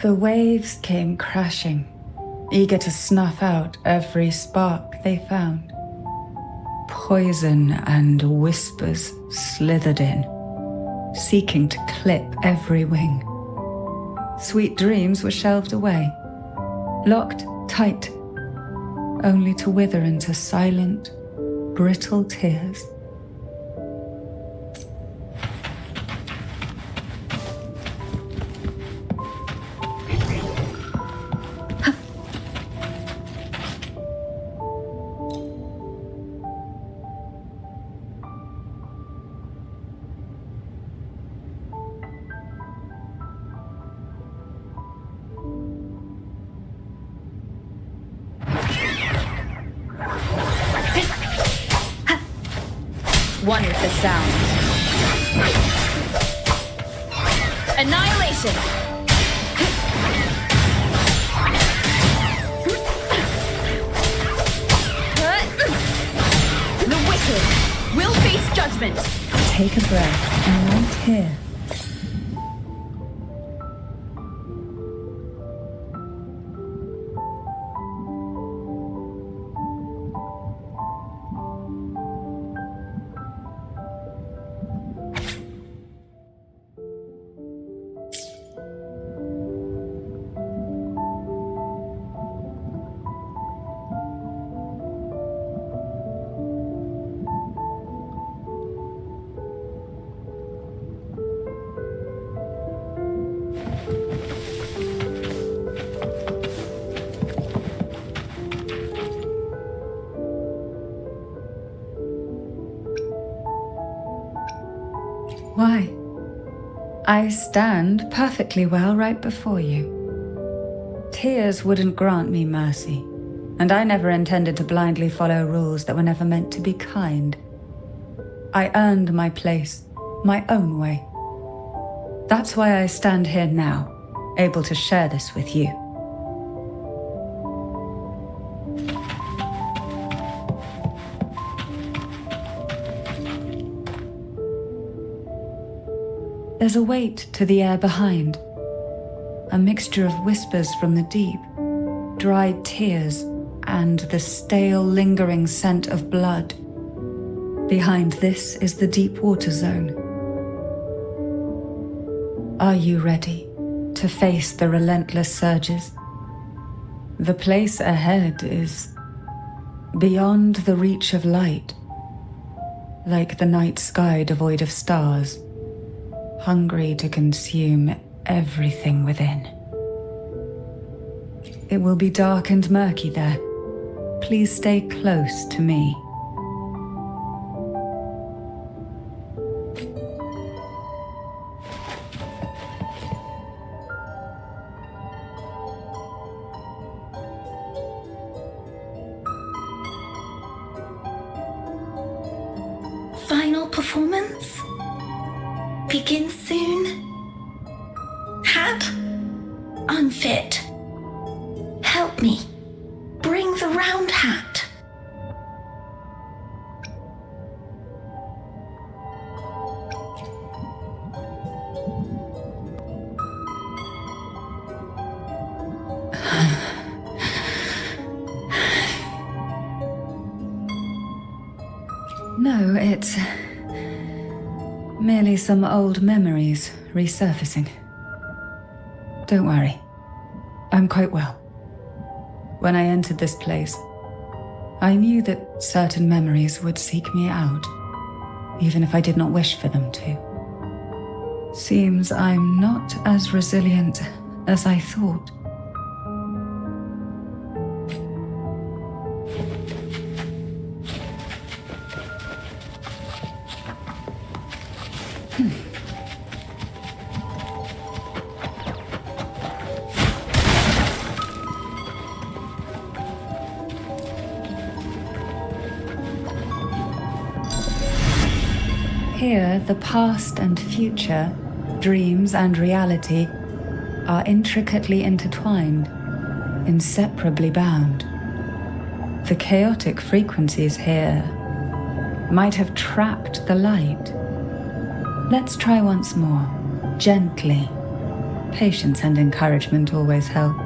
Speaker 4: The waves came crashing, eager to snuff out every spark they found. Poison and whispers slithered in, seeking to clip every wing. Sweet dreams were shelved away, locked tight, only to wither into silent, brittle tears.
Speaker 1: One with the sound. Annihilation! The wicked will face judgment!
Speaker 4: Take a breath and wait here. Why? I stand perfectly well right before you. Tears wouldn't grant me mercy, and I never intended to blindly follow rules that were never meant to be kind. I earned my place, my own way. That's why I stand here now, able to share this with you. There's a weight to the air behind, a mixture of whispers from the deep, dried tears, and the stale, lingering scent of blood. Behind this is the deep water zone. Are you ready to face the relentless surges? The place ahead is beyond the reach of light, like the night sky devoid of stars, hungry to consume everything within. It will be dark and murky there. Please stay close to me.
Speaker 2: Final performance? Begin soon? Hat? Unfit. Help me. Bring the round hat.
Speaker 4: It's merely some old memories resurfacing. Don't worry. I'm quite well. When I entered this place, I knew that certain memories would seek me out, even if I did not wish for them to. Seems I'm not as resilient as I thought. Here, the past and future, dreams and reality, are intricately intertwined, inseparably bound. The chaotic frequencies here might have trapped the light. Let's try once more, gently. Patience and encouragement always help.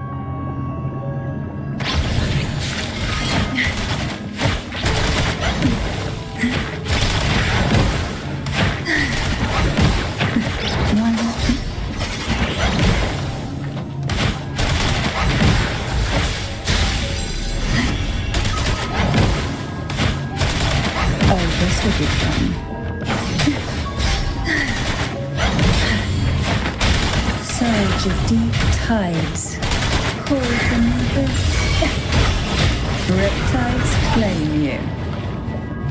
Speaker 4: Surge of deep tides, call from the riptides claim you.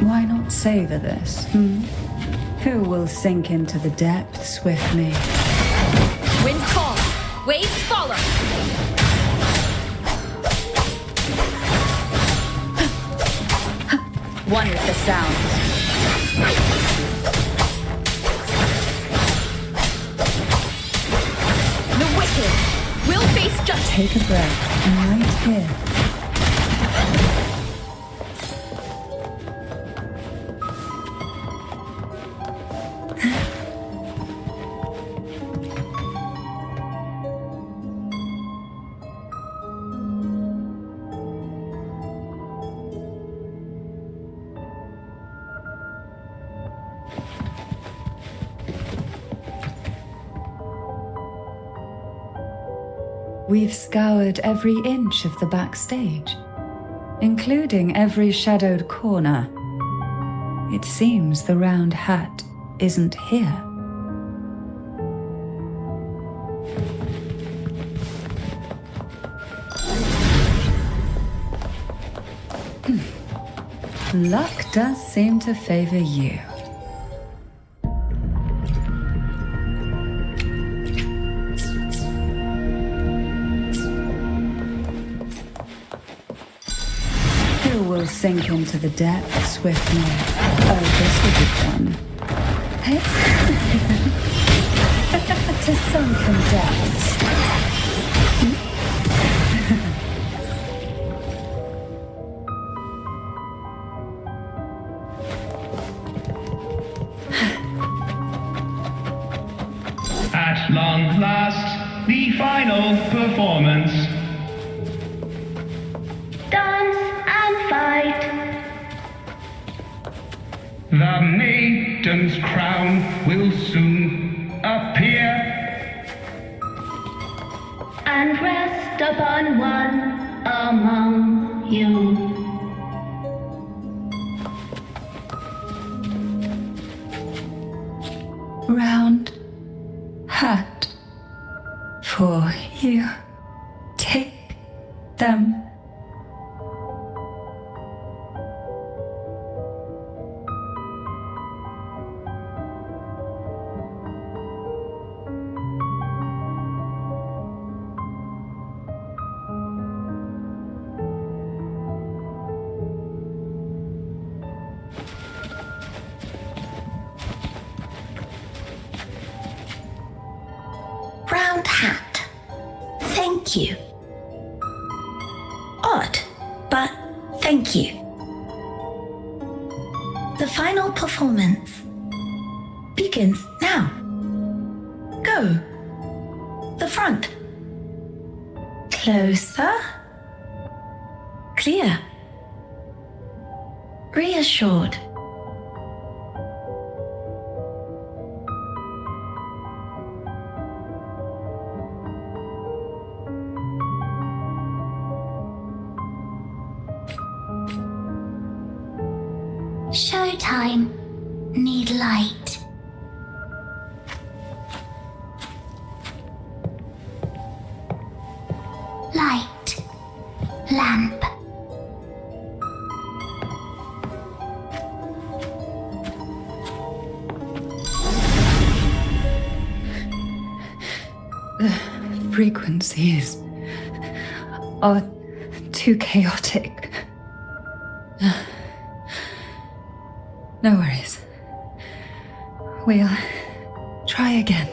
Speaker 4: Why not savor this, Who will sink into the depths with me?
Speaker 1: Wind calls, waves follow. One with the sound. The wicked will face justice.
Speaker 4: Take a breath, I'm right here. We've scoured every inch of the backstage, including every shadowed corner. It seems the round hat isn't here. Luck does seem to favor you. Will sink into the depths with me. Oh, this will be fun. Hey? To sunken depths.
Speaker 7: At long last, the final performance. The maiden's crown will soon appear
Speaker 8: and rest upon one among you.
Speaker 4: Round hat for you. Take them.
Speaker 8: Round hat. Thank you. Odd, but thank you. The final performance begins now. Go. The front. Closer. Clear. Reassured.
Speaker 2: no time. Need light. Light. Lamp.
Speaker 4: Frequencies are too chaotic. No worries. We'll try again.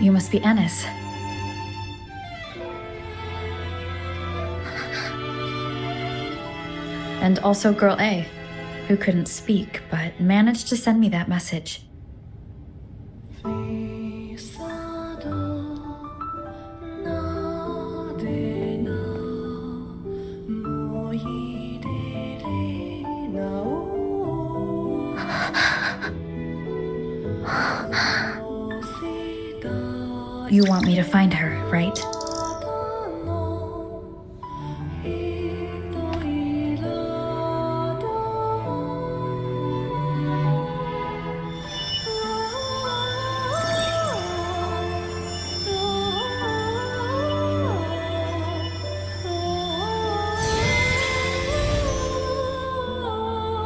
Speaker 1: You must be Ennis. And also Girl A, who couldn't speak, but managed to send me that message. You want me to find her, right?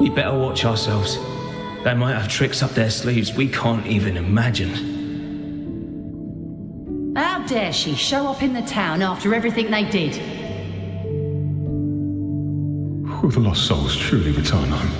Speaker 9: We better watch ourselves. They might have tricks up their sleeves we can't even imagine.
Speaker 10: How dare she show up in the town after everything they did?
Speaker 11: Will the lost souls truly return home?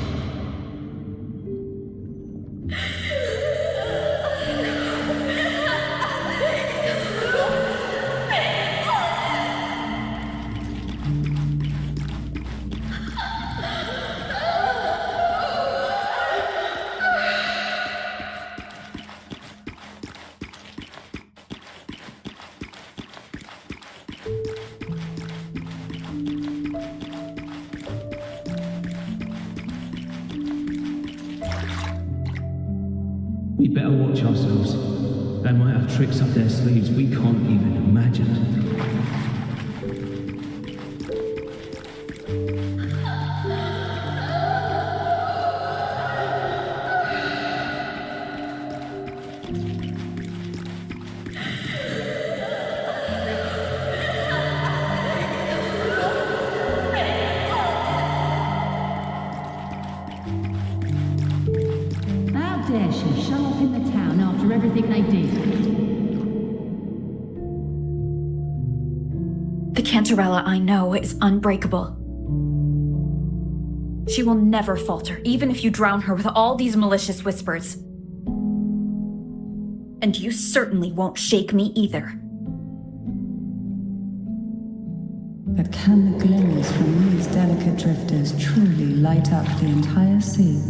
Speaker 9: We better watch ourselves. They might have tricks up their sleeves we can't even imagine.
Speaker 10: How dare she show up in the town after everything they did?
Speaker 1: The Cantarella I know is unbreakable. She will never falter, even if you drown her with all these malicious whispers. And you certainly won't shake me either.
Speaker 4: But can the glimmers from these delicate drifters truly light up the entire sea?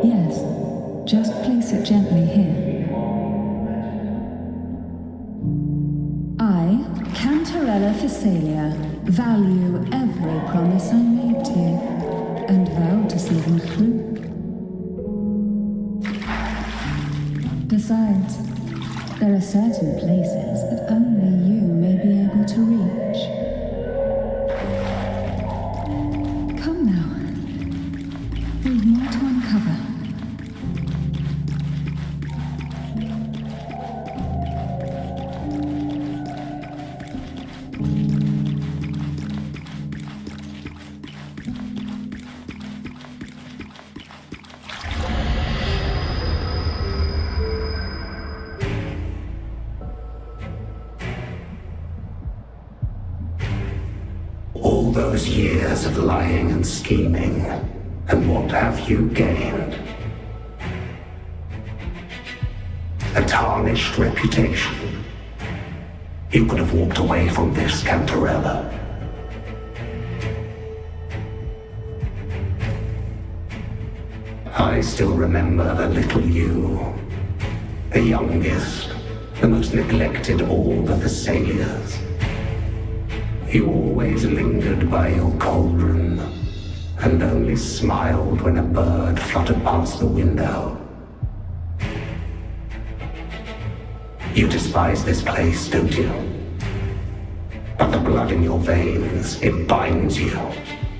Speaker 4: Yes, just place it gently here. I, Cantarella Phasalia, value every promise I made to you, and vow to see them through. Besides, there are certain places that only you may be able to reach.
Speaker 12: those years of lying and scheming, and what have you gained? A tarnished reputation. You could have walked away from this, Cantarella. I still remember the little you, the youngest, the most neglected of all the Thessalians. You always lingered by your cauldron, and only smiled when a bird fluttered past the window. You despise this place, don't you? But the blood in your veins, it binds you,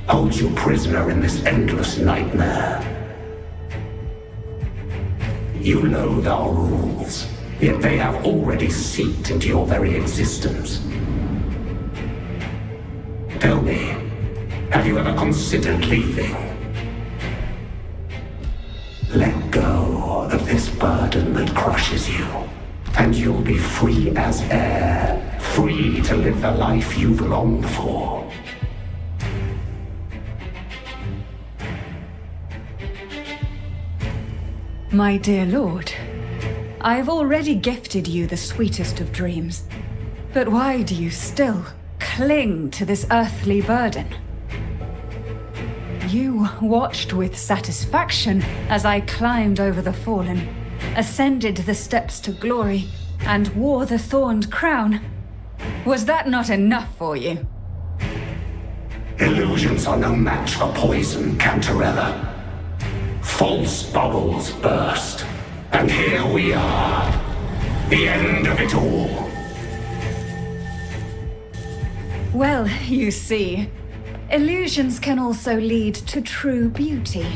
Speaker 12: holds you prisoner in this endless nightmare. You loathe our rules, yet they have already seeped into your very existence. Tell me, have you ever considered leaving? Let go of this burden that crushes you, and you'll be free as air, free to live the life you've longed for.
Speaker 4: My dear lord, I have already gifted you the sweetest of dreams. But why do you still cling to this earthly burden? You watched with satisfaction as I climbed over the fallen, ascended the steps to glory, and wore the thorned crown. Was that not enough for you?
Speaker 12: Illusions are no match for poison, Cantarella. False bubbles burst, and here we are. The end of it all.
Speaker 4: Well, you see, illusions can also lead to true beauty.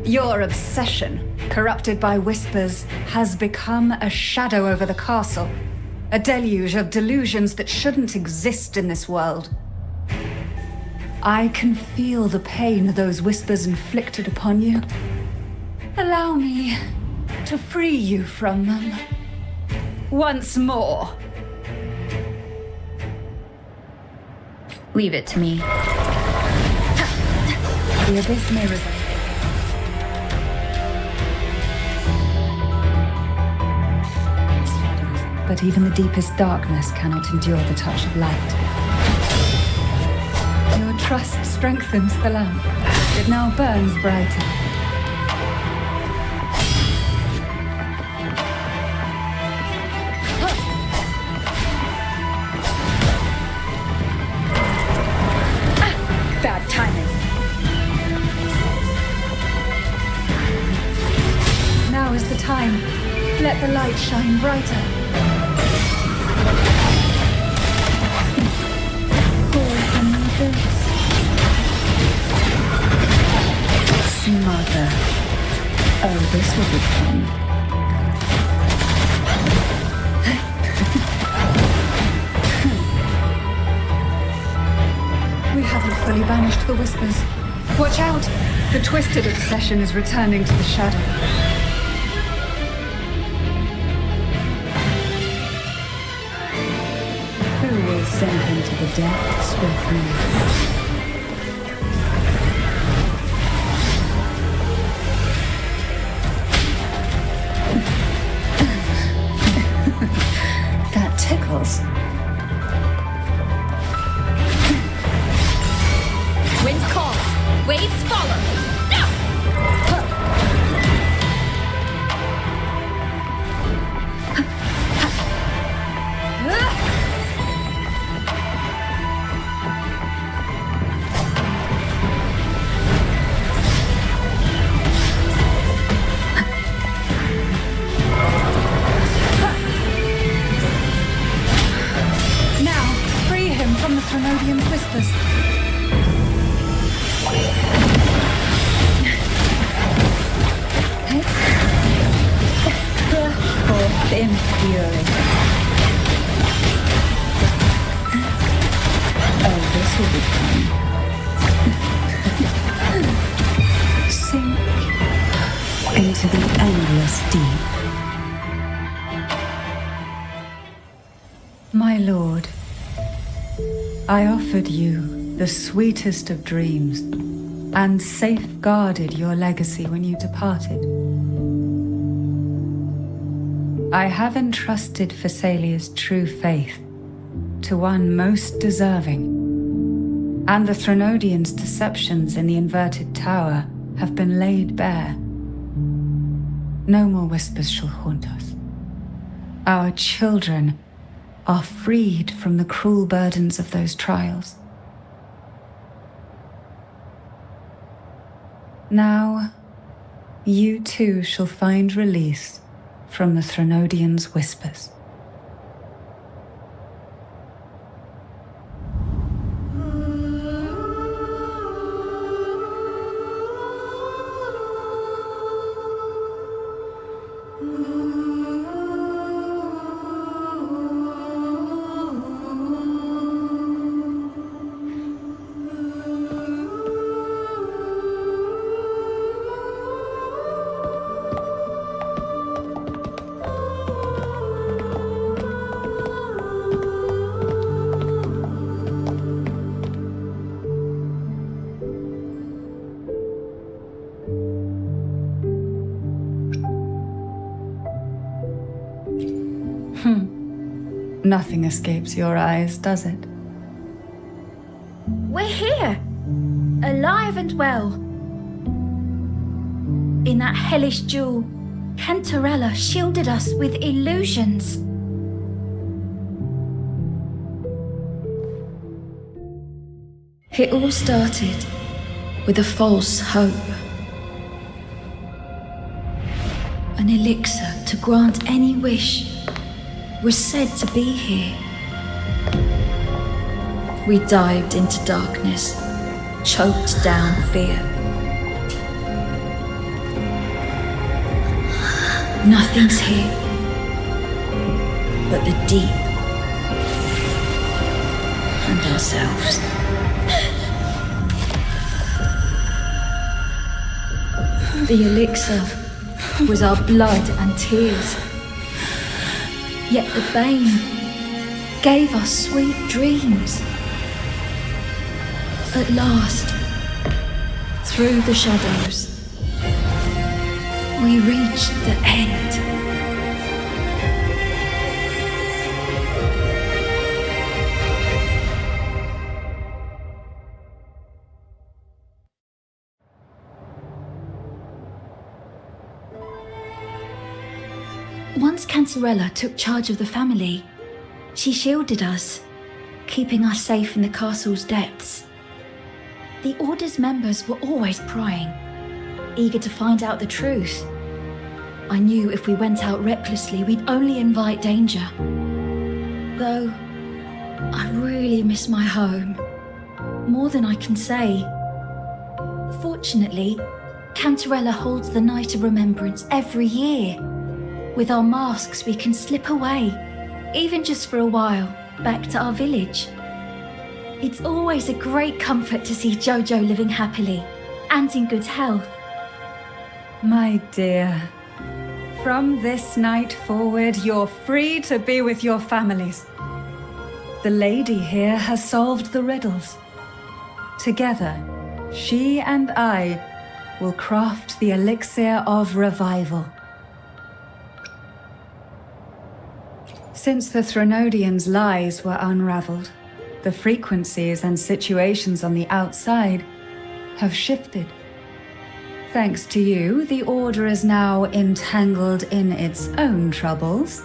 Speaker 4: Your obsession, corrupted by whispers, has become a shadow over the castle. A deluge of delusions that shouldn't exist in this world. I can feel the pain those whispers inflicted upon you. Allow me to free you from them. Once more.
Speaker 1: Leave it to me.
Speaker 4: The abyss may resemble. But even the deepest darkness cannot endure the touch of light. Your trust strengthens the lamp. It now burns brighter. Bad timing. Now is the time. Let the light shine brighter. Mother. Oh, this will be fun. We haven't fully banished the whispers. Watch out! The twisted obsession is returning to the shadow. Who will send him to the depths with me? That tickles.
Speaker 1: Wind calls, waves follow. No!
Speaker 4: From the Thromodium's whispers. Rush forth in fury. Oh, this will be fun. Sink into the endless deep. My My lord, I offered you the sweetest of dreams and safeguarded your legacy when you departed. I have entrusted Phassalia's true faith to one most deserving, and the Threnodians' deceptions in the inverted tower have been laid bare. No more whispers shall haunt us. Our children are freed from the cruel burdens of those trials. Now, you too shall find release from the Threnodians' whispers. Nothing escapes your eyes, does it?
Speaker 1: We're here, alive and well. In that hellish duel, Cantarella shielded us with illusions. It all started with a false hope. An elixir to grant any wish was said to be here. We dived into darkness, choked down fear. Nothing's here but the deep and ourselves. The elixir was our blood and tears. Yet the bane gave us sweet dreams. At last, through the shadows, we reached the end. Once Cantarella took charge of the family, she shielded us, keeping us safe in the castle's depths. The Order's members were always prying, eager to find out the truth. I knew if we went out recklessly, we'd only invite danger. Though, I really miss my home, more than I can say. Fortunately, Cantarella holds the Night of Remembrance every year. With our masks, we can slip away, even just for a while, back to our village. It's always a great comfort to see Jojo living happily and in good health.
Speaker 4: My dear, from this night forward, you're free to be with your families. The lady here has solved the riddles. Together, she and I will craft the elixir of revival. Since the Threnodians' lies were unraveled, the frequencies and situations on the outside have shifted. Thanks to you, the Order is now entangled in its own troubles,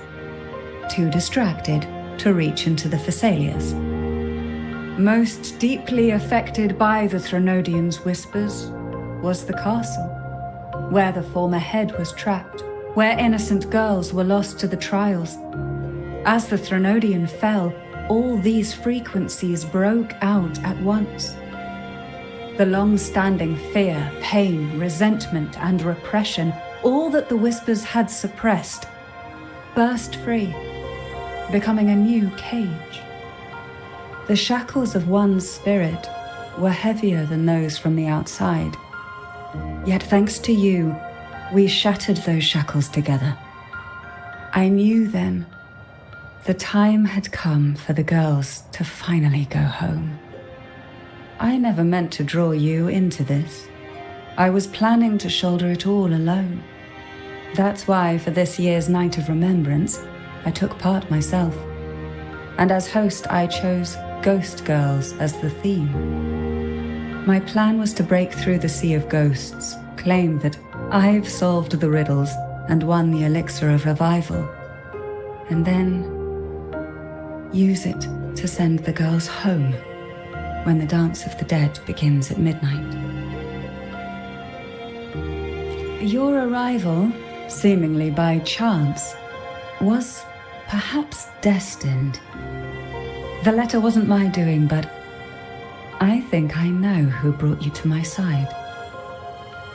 Speaker 4: too distracted to reach into the Phassalias. Most deeply affected by the Threnodians' whispers was the castle, where the former head was trapped, where innocent girls were lost to the trials. As the Threnodian fell, all these frequencies broke out at once. The long-standing fear, pain, resentment, and repression, all that the whispers had suppressed, burst free, becoming a new cage. The shackles of one's spirit were heavier than those from the outside. Yet thanks to you, we shattered those shackles together. I knew then The time had come for the girls to finally go home. I never meant to draw you into this. I was planning to shoulder it all alone. That's why for this year's Night of Remembrance, I took part myself. And as host, I chose Ghost Girls as the theme. My plan was to break through the sea of ghosts, claim that I've solved the riddles and won the elixir of revival, and then use it to send the girls home when the Dance of the Dead begins at midnight. Your arrival, seemingly by chance, was perhaps destined. The letter wasn't my doing, but I think I know who brought you to my side.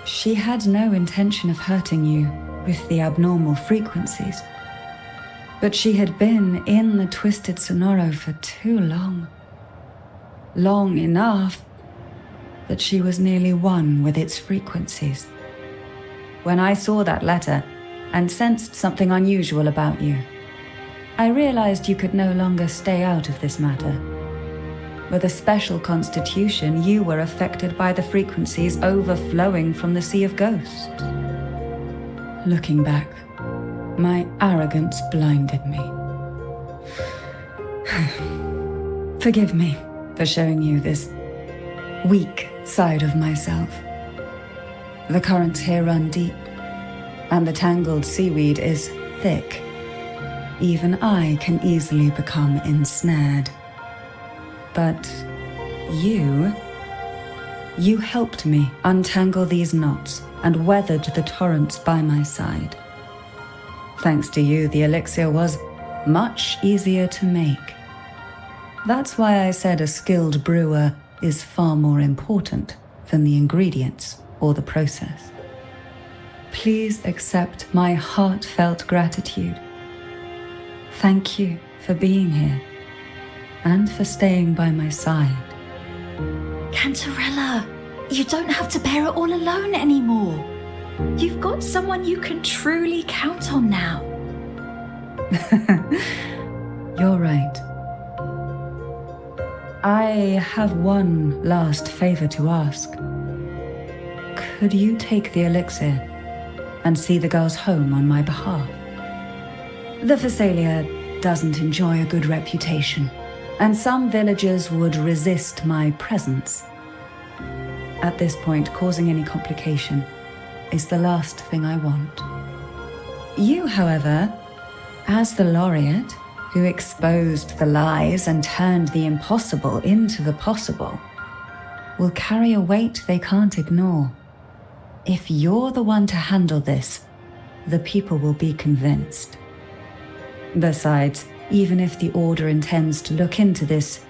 Speaker 4: She had no intention of hurting you with the abnormal frequencies, but she had been in the Twisted Sonoro for too long. Long enough that she was nearly one with its frequencies. When I saw that letter and sensed something unusual about you, I realized you could no longer stay out of this matter. With a special constitution, you were affected by the frequencies overflowing from the Sea of Ghosts. Looking back, my arrogance blinded me. Forgive me for showing you this weak side of myself. The currents here run deep, and the tangled seaweed is thick. Even I can easily become ensnared. But you helped me untangle these knots and weathered the torrents by my side. Thanks to you, the elixir was much easier to make. That's why I said a skilled brewer is far more important than the ingredients or the process. Please accept my heartfelt gratitude. Thank you for being here and for staying by my side.
Speaker 2: Cantarella, you don't have to bear it all alone anymore. You've got someone you can truly count on now.
Speaker 4: You're right. I have one last favor to ask. Could you take the elixir and see the girls home on my behalf? The Phasalia doesn't enjoy a good reputation, and some villagers would resist my presence. At this point, causing any complication is the last thing I want. You, however, as the laureate who exposed the lies and turned the impossible into the possible, will carry a weight they can't ignore. If you're the one to handle this, the people will be convinced. Besides, even if the Order intends to look into this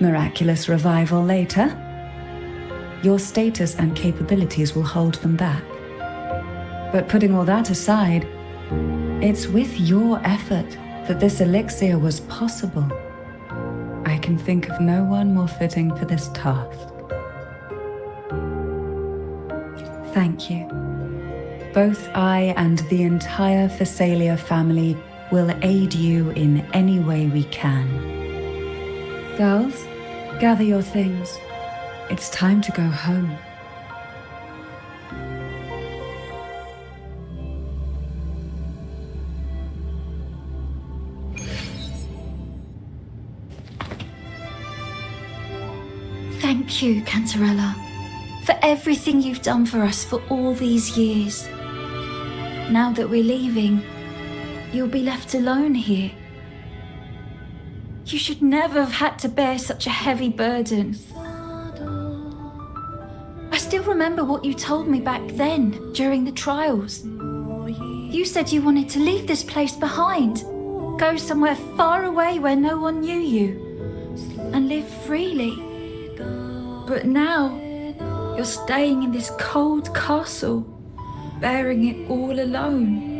Speaker 4: miraculous revival later, your status and capabilities will hold them back. But putting all that aside, it's with your effort that this elixir was possible. I can think of no one more fitting for this task. Thank you. Both I and the entire Phasalia family will aid you in any way we can. Girls, gather your things. It's time to go home.
Speaker 2: Thank you, Cantarella, for everything you've done for us for all these years. Now that we're leaving, you'll be left alone here. You should never have had to bear such a heavy burden. I still remember what you told me back then, during the trials. You said you wanted to leave this place behind, go somewhere far away where no one knew you, and live freely. But now, you're staying in this cold castle, bearing it all alone.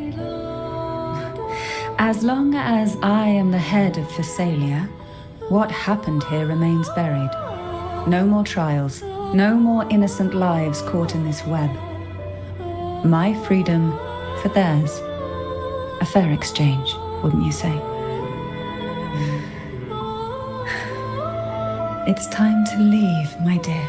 Speaker 4: As long as I am the head of Phasalia, what happened here remains buried. No more trials, no more innocent lives caught in this web. My freedom for theirs. A fair exchange, wouldn't you say? It's time to leave, my dear.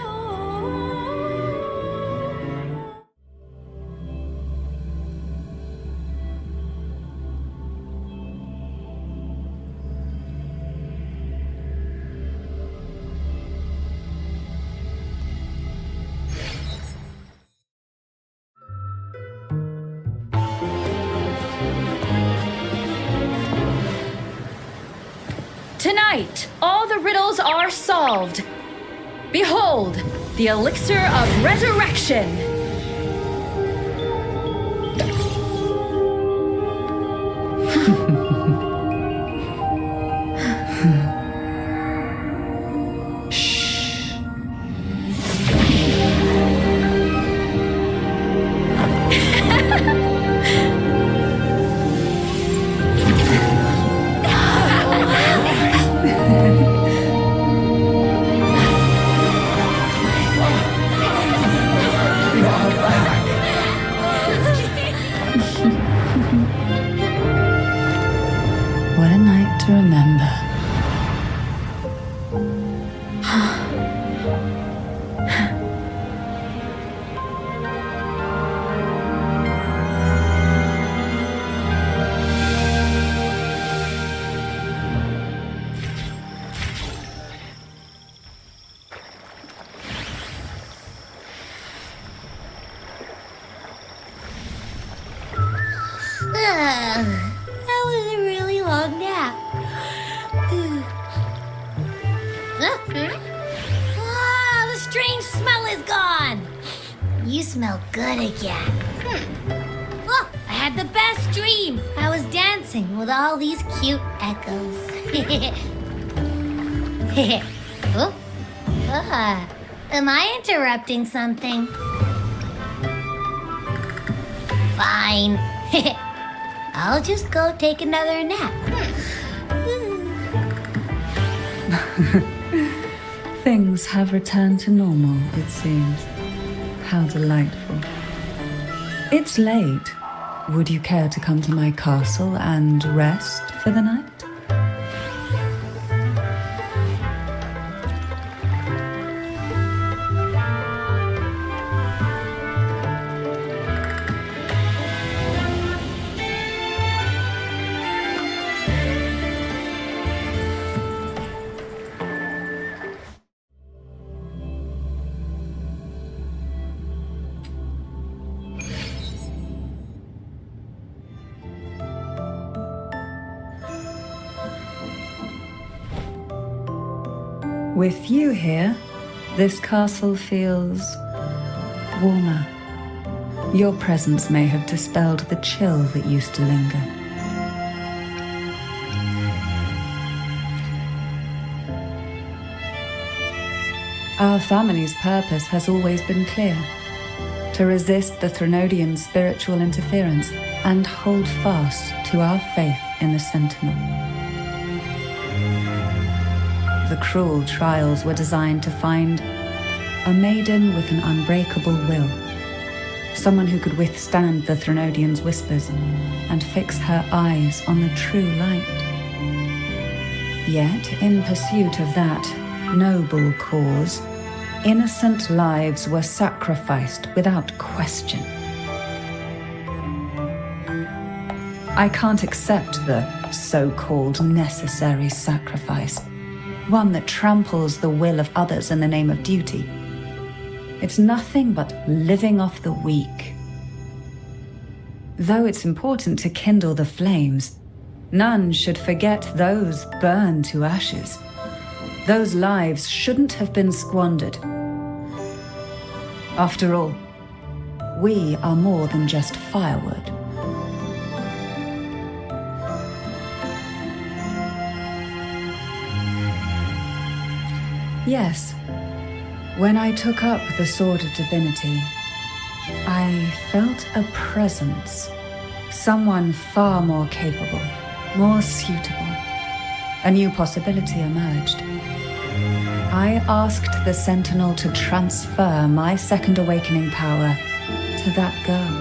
Speaker 1: Tonight, all the riddles are solved. Behold, the elixir of resurrection.
Speaker 4: What a night to remember.
Speaker 2: That was a really long nap. Ah, the strange smell is gone. You smell good again. Look, I had the best dream. I was dancing with all these cute echoes. Oh. Am I interrupting something? Fine. I'll just go take another nap.
Speaker 4: Things have returned to normal, it seems. How delightful. It's late. Would you care to come to my castle and rest for the night? With you here, this castle feels warmer. Your presence may have dispelled the chill that used to linger. Our family's purpose has always been clear: to resist the Threnodian spiritual interference and hold fast to our faith in the Sentinel. The cruel trials were designed to find a maiden with an unbreakable will, someone who could withstand the Threnodian's whispers and fix her eyes on the true light. Yet, in pursuit of that noble cause, innocent lives were sacrificed without question. I can't accept the so-called necessary sacrifice, one that tramples the will of others in the name of duty. It's nothing but living off the weak. Though it's important to kindle the flames, none should forget those burned to ashes. Those lives shouldn't have been squandered. After all, we are more than just firewood. Yes, when I took up the Sword of Divinity, I felt a presence, someone far more capable, more suitable. A new possibility emerged. I asked the Sentinel to transfer my second awakening power to that girl.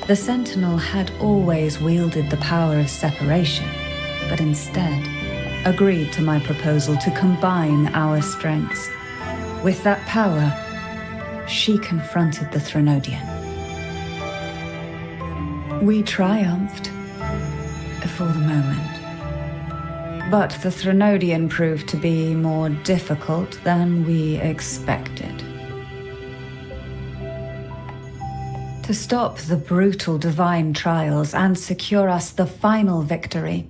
Speaker 4: The Sentinel had always wielded the power of separation, but instead, agreed to my proposal to combine our strengths. With that power, she confronted the Threnodian. We triumphed, for the moment. But the Threnodian proved to be more difficult than we expected. To stop the brutal divine trials and secure us the final victory,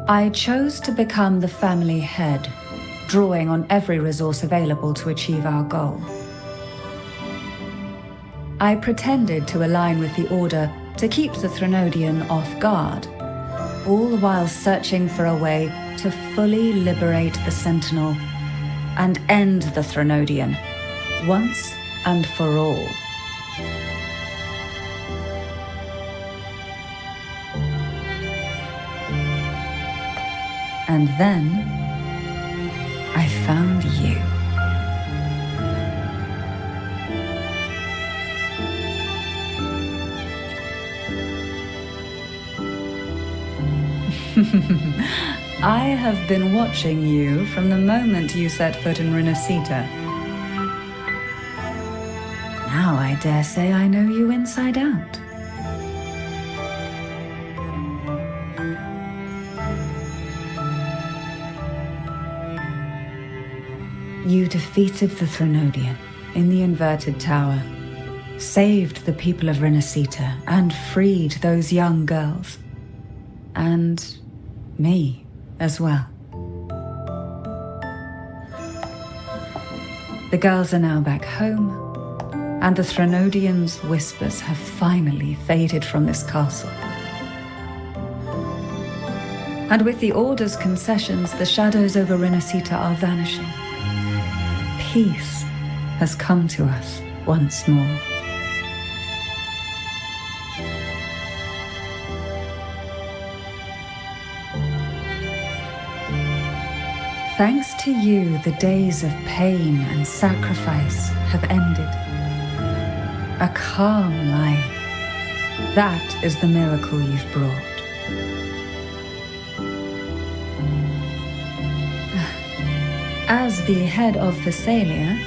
Speaker 4: I chose to become the family head, drawing on every resource available to achieve our goal. I pretended to align with the Order to keep the Threnodian off guard, all the while searching for a way to fully liberate the Sentinel and end the Threnodian, once and for all. And then, I found you. I have been watching you from the moment you set foot in Renacita. Now I dare say I know you inside out. You defeated the Threnodian in the Inverted Tower, saved the people of Renacita, and freed those young girls. And me as well. The girls are now back home, and the Threnodian's whispers have finally faded from this castle. And with the Order's concessions, the shadows over Renacita are vanishing. Peace has come to us once more. Thanks to you, the days of pain and sacrifice have ended. A calm life. That is the miracle you've brought. As the head of Phasalia,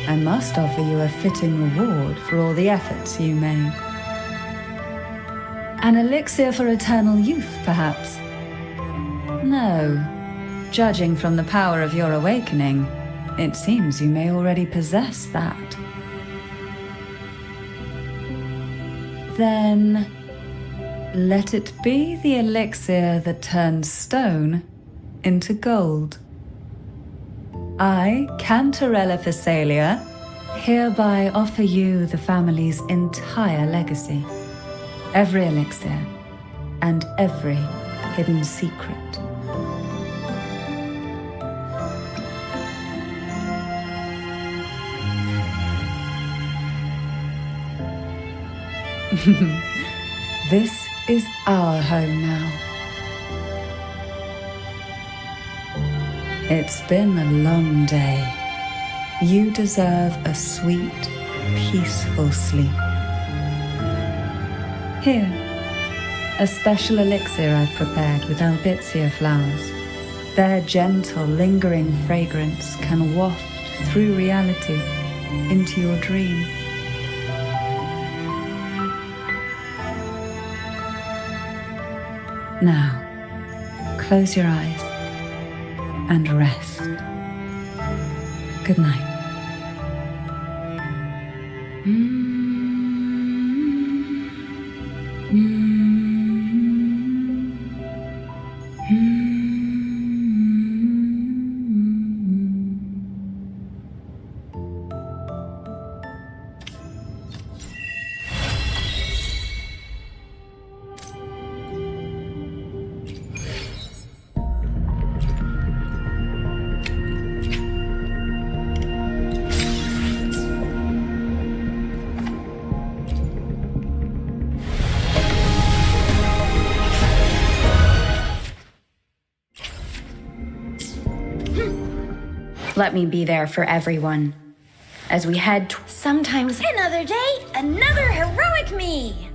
Speaker 4: I must offer you a fitting reward for all the efforts you made. An elixir for eternal youth, perhaps? No. Judging from the power of your awakening, it seems you may already possess that. Then, let it be the elixir that turns stone into gold. I, Cantarella Phasalia, hereby offer you the family's entire legacy. Every elixir and every hidden secret. This is our home now. It's been a long day. You deserve a sweet, peaceful sleep. Here, a special elixir I've prepared with albizia flowers. Their gentle, lingering fragrance can waft through reality into your dream. Now, close your eyes and rest. Good night.
Speaker 1: Let me be there for everyone as we head
Speaker 2: Sometimes another day, another heroic me.